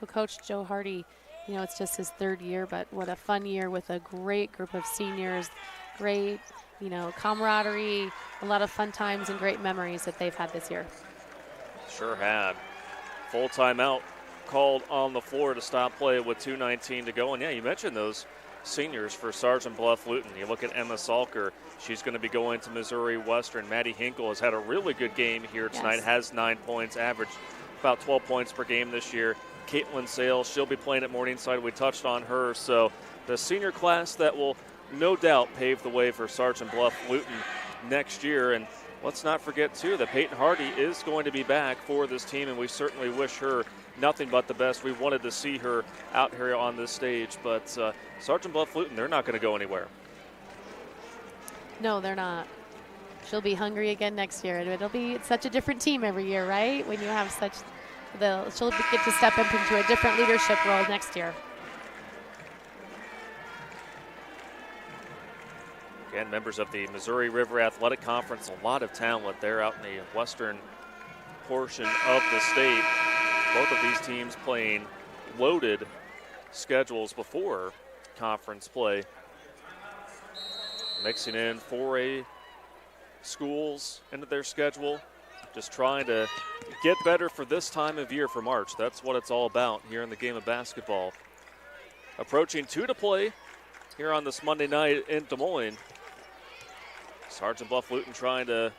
Well, Coach Joe Hardy, you know, it's just his third year, but what a fun year with a great group of seniors, great, you know, camaraderie, a lot of fun times and great memories that they've had this year. Sure had. Full timeout called on the floor to stop play with 2:19 to go. And yeah, you mentioned those seniors for Sergeant Bluff-Luton. You look at Emma Salker. She's going to be going to Missouri Western. Maddie Hinkle has had a really good game here tonight, yes. Has 9 points, averaged about 12 points per game this year. Caitlin Sales, she'll be playing at Morningside. We touched on her. So the senior class that will no doubt pave the way for Sergeant Bluff-Luton next year. And let's not forget, too, that Peyton Hardy is going to be back for this team, and we certainly wish her nothing but the best. We wanted to see her out here on this stage, but Sergeant Bluff-Luton, they're not going to go anywhere. No, they're not. She'll be hungry again next year. It's such a different team every year, right? When you have such she'll get to step up into a different leadership role next year. Again, members of the Missouri River Athletic Conference, a lot of talent there out in the western portion of the state. Both of these teams playing loaded schedules before conference play. Mixing in 4A schools into their schedule, just trying to get better for this time of year for March. That's what it's all about here in the game of basketball. Approaching 2 to play here on this Monday night in Des Moines. Sergeant Bluff-Luton trying to,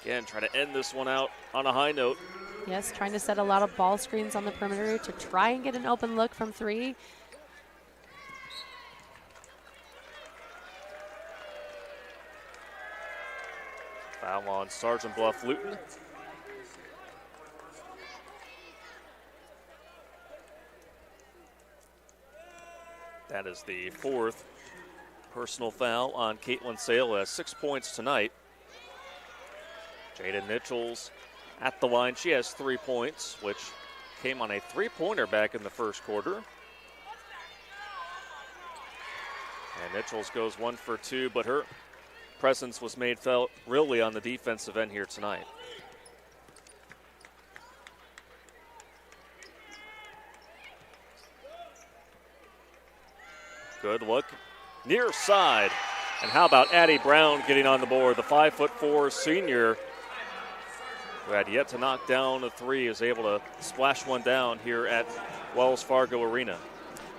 again, try to end this one out on a high note. Yes, trying to set a lot of ball screens on the perimeter to try and get an open look from 3. Foul on Sergeant Bluff-Luton. That is the 4th personal foul on Caitlin Sale, has 6 points tonight. Jada Nichols at the line. She has 3 points, which came on a 3-pointer back in the first quarter. And Nichols goes 1 for 2, but her presence was made felt really on the defensive end here tonight. Good look. Near side. And how about Addie Brown getting on the board? The 5'4" senior who had yet to knock down a 3 is able to splash one down here at Wells Fargo Arena.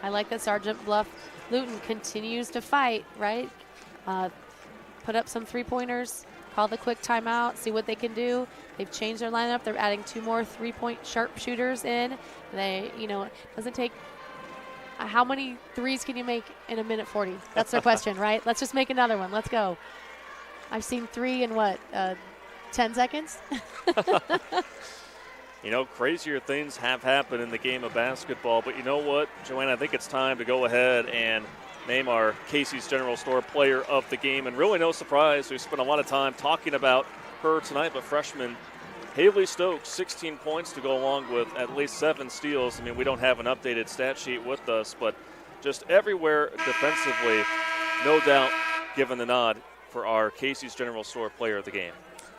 I like that Sergeant Bluff-Luton continues to fight, right? Put up some 3-pointers, call the quick timeout, see what they can do. They've changed their lineup. They're adding 2 more 3-point sharpshooters in. They, it doesn't take. How many 3s can you make in a minute 40? That's their question, right? Let's just make another one. Let's go. I've seen 3 in what, 10 seconds? Crazier things have happened in the game of basketball, but you know what, Joanna, I think it's time to go ahead and name our Casey's General Store player of the game. And really no surprise, we spent a lot of time talking about her tonight, but freshman Haley Stokes, 16 points to go along with at least 7 steals. I mean, we don't have an updated stat sheet with us, but just everywhere defensively, no doubt given the nod for our Casey's General Store player of the game.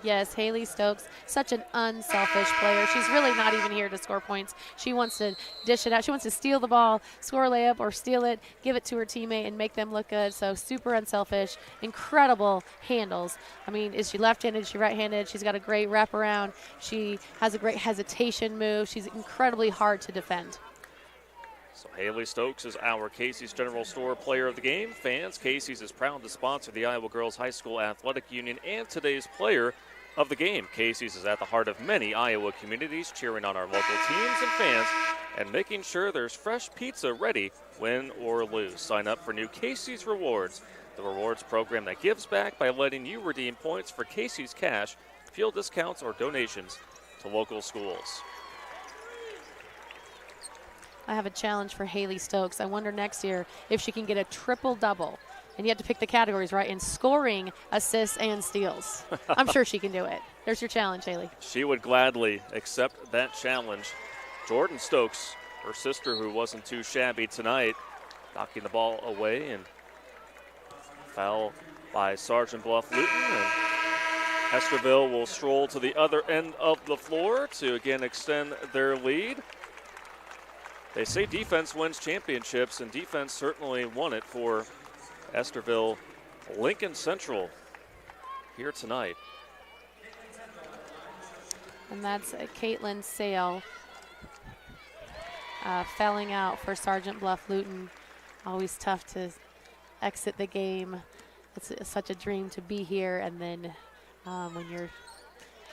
Yes, Haley Stokes, such an unselfish player. She's really not even here to score points. She wants to dish it out. She wants to steal the ball, score a layup, or steal it, give it to her teammate, and make them look good. So super unselfish, incredible handles. I mean, is she left-handed? Is she right-handed? She's got a great wraparound. She has a great hesitation move. She's incredibly hard to defend. So Haley Stokes is our Casey's General Store player of the game. Fans, Casey's is proud to sponsor the Iowa Girls High School Athletic Union and today's player of the game. Casey's is at the heart of many Iowa communities, cheering on our local teams and fans and making sure there's fresh pizza ready, win or lose. Sign up for new Casey's Rewards, the rewards program that gives back by letting you redeem points for Casey's cash, fuel discounts, or donations to local schools. I have a challenge for Haley Stokes. I wonder next year if she can get a triple-double. And you have to pick the categories, right? In scoring, assists, and steals. I'm sure she can do it. There's your challenge, Haley. She would gladly accept that challenge. Jordan Stokes, her sister, who wasn't too shabby tonight, knocking the ball away, and foul by Sergeant Bluff-Luton. And Estherville will stroll to the other end of the floor to again extend their lead. They say defense wins championships, and defense certainly won it for Estherville-Lincoln Central here tonight. And that's Caitlin Sale fouling out for Sergeant Bluff-Luton. Always tough to exit the game. It's such a dream to be here, and then when you're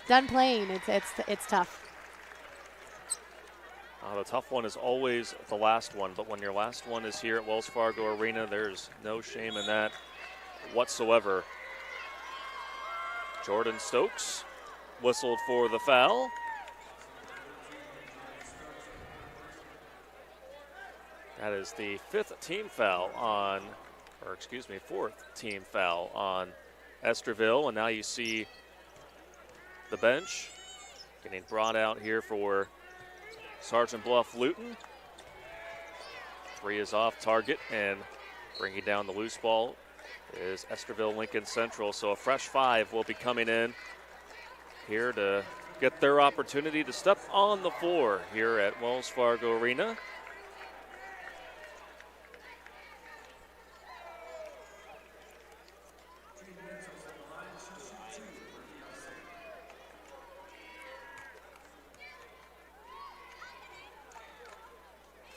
done playing, it's tough. The tough one is always the last one, but when your last one is here at Wells Fargo Arena, there's no shame in that whatsoever. Jordan Stokes whistled for the foul. That is the fourth team foul on Estherville, and now you see the bench getting brought out here for Sergeant Bluff-Luton. 3 is off target, and bringing down the loose ball is Estherville-Lincoln Central. So a fresh 5 will be coming in here to get their opportunity to step on the floor here at Wells Fargo Arena.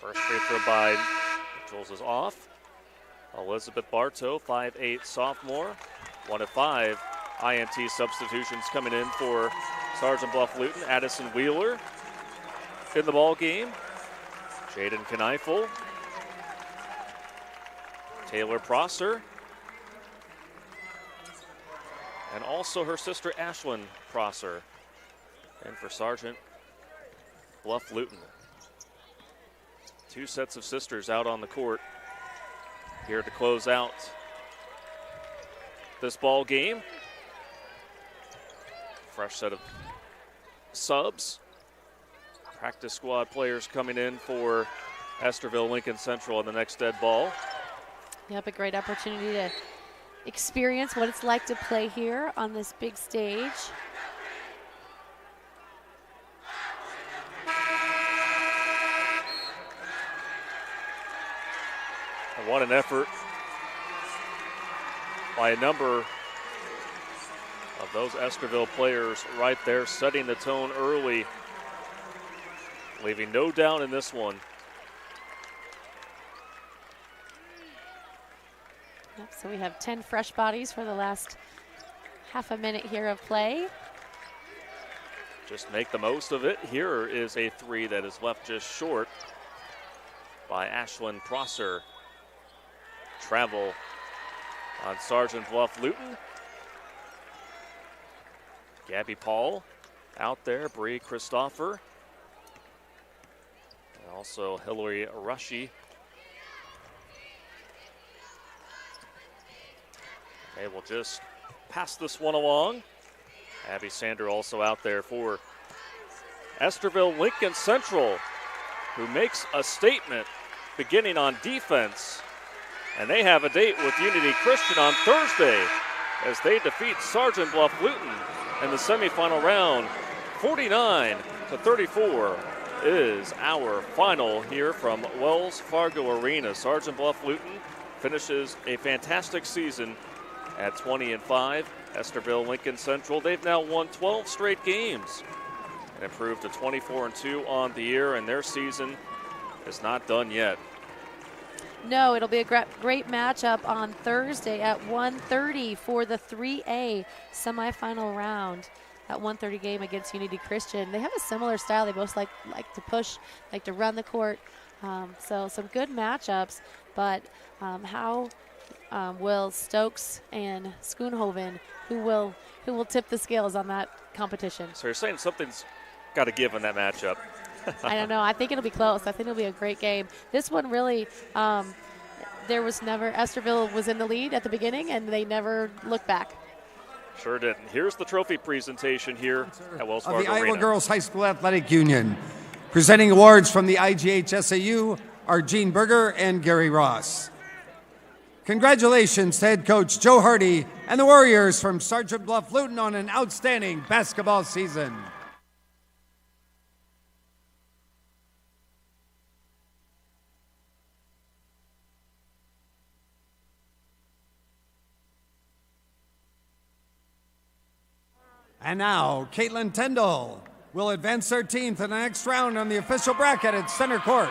First free throw by Mitchells is off. Elizabeth Bartow, 5'8" sophomore. 1 of 5 INT substitutions coming in for Sergeant Bluff-Luton. Addison Wheeler in the ball game. Jaden Kneifel. Taylor Prosser. And also her sister Ashlyn Prosser. And for Sergeant Bluff-Luton. 2 sets of sisters out on the court here to close out this ball game. Fresh set of subs. Practice squad players coming in for Estherville-Lincoln Central on the next dead ball. Yep, a great opportunity to experience what it's like to play here on this big stage. And what an effort by a number of those Estherville players right there, setting the tone early, leaving no doubt in this one. Yep, so we have 10 fresh bodies for the last half a minute here of play. Just make the most of it. Here is a 3 that is left just short by Ashlyn Prosser. Travel on Sergeant Bluff-Luton. Gabby Paul out there, Bree Christopher, and also Hillary Rushy. They will just pass this one along. Abby Sander also out there for Estherville-Lincoln Central, who makes a statement beginning on defense. And they have a date with Unity Christian on Thursday as they defeat Sergeant Bluff-Luton in the semifinal round. 49-34 is our final here from Wells Fargo Arena. Sergeant Bluff-Luton finishes a fantastic season at 20-5. Estherville-Lincoln Central, they've now won 12 straight games and improved to 24-2 on the year, and their season is not done yet. No, it'll be a great matchup on Thursday at 1:30 for the 3A semifinal round. That 1:30 game against Unity Christian. They have a similar style. They both like to push, like to run the court. So some good matchups. But how will Stokes and Schoonhoven, who will tip the scales on that competition? So you're saying something's got to give in that matchup? I don't know. I think it'll be close. I think it'll be a great game. This one really, there was never, Estherville was in the lead at the beginning, and they never looked back. Sure didn't. Here's the trophy presentation here at Wells Fargo Arena. Of the Iowa Girls High School Athletic Union. Presenting awards from the IGHSAU are Gene Berger and Gary Ross. Congratulations to head coach Joe Hardy and the Warriors from Sergeant Bluff-Luton on an outstanding basketball season. And now, Caitlin Tyndall will advance their team to the next round on the official bracket at center court.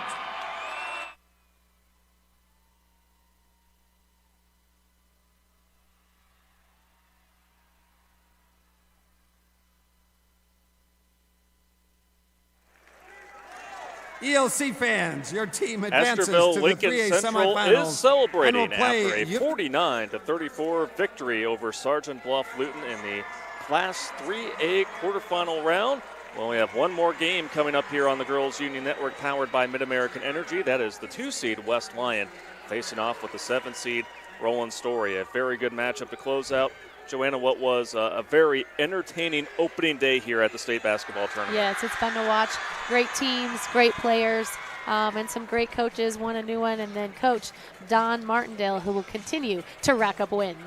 ELC fans, your team advances to the 3A Central semifinals. Is celebrating and will play after a 49-34 victory over Sergeant Bluff-Luton in the Class 3A quarterfinal round. We only have one more game coming up here on the Girls Union Network, powered by Mid-American Energy. That is the 2-seed West Lyon facing off with the 7-seed Roland Story. A very good matchup to close out Joanna, what was a very entertaining opening day here at the state basketball tournament. Yes, it's fun to watch. Great teams, great players, and some great coaches. One a new one, and then Coach Don Martindale, who will continue to rack up wins.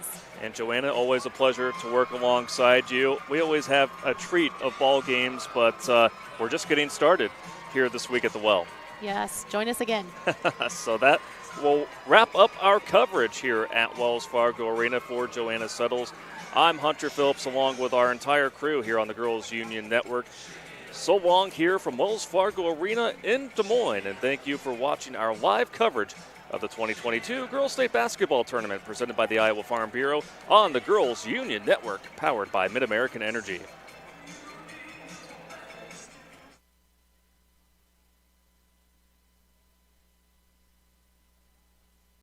And Joanna, always a pleasure to work alongside you. We always have a treat of ball games, but we're just getting started here this week at the Well. Yes, join us again. So that will wrap up our coverage here at Wells Fargo Arena. For Joanna Settles, I'm Hunter Phillips, along with our entire crew here on the Girls Union Network. So long here from Wells Fargo Arena in Des Moines, and thank you for watching our live coverage of the 2022 Girls State Basketball Tournament presented by the Iowa Farm Bureau on the Girls Union Network, powered by Mid-American Energy.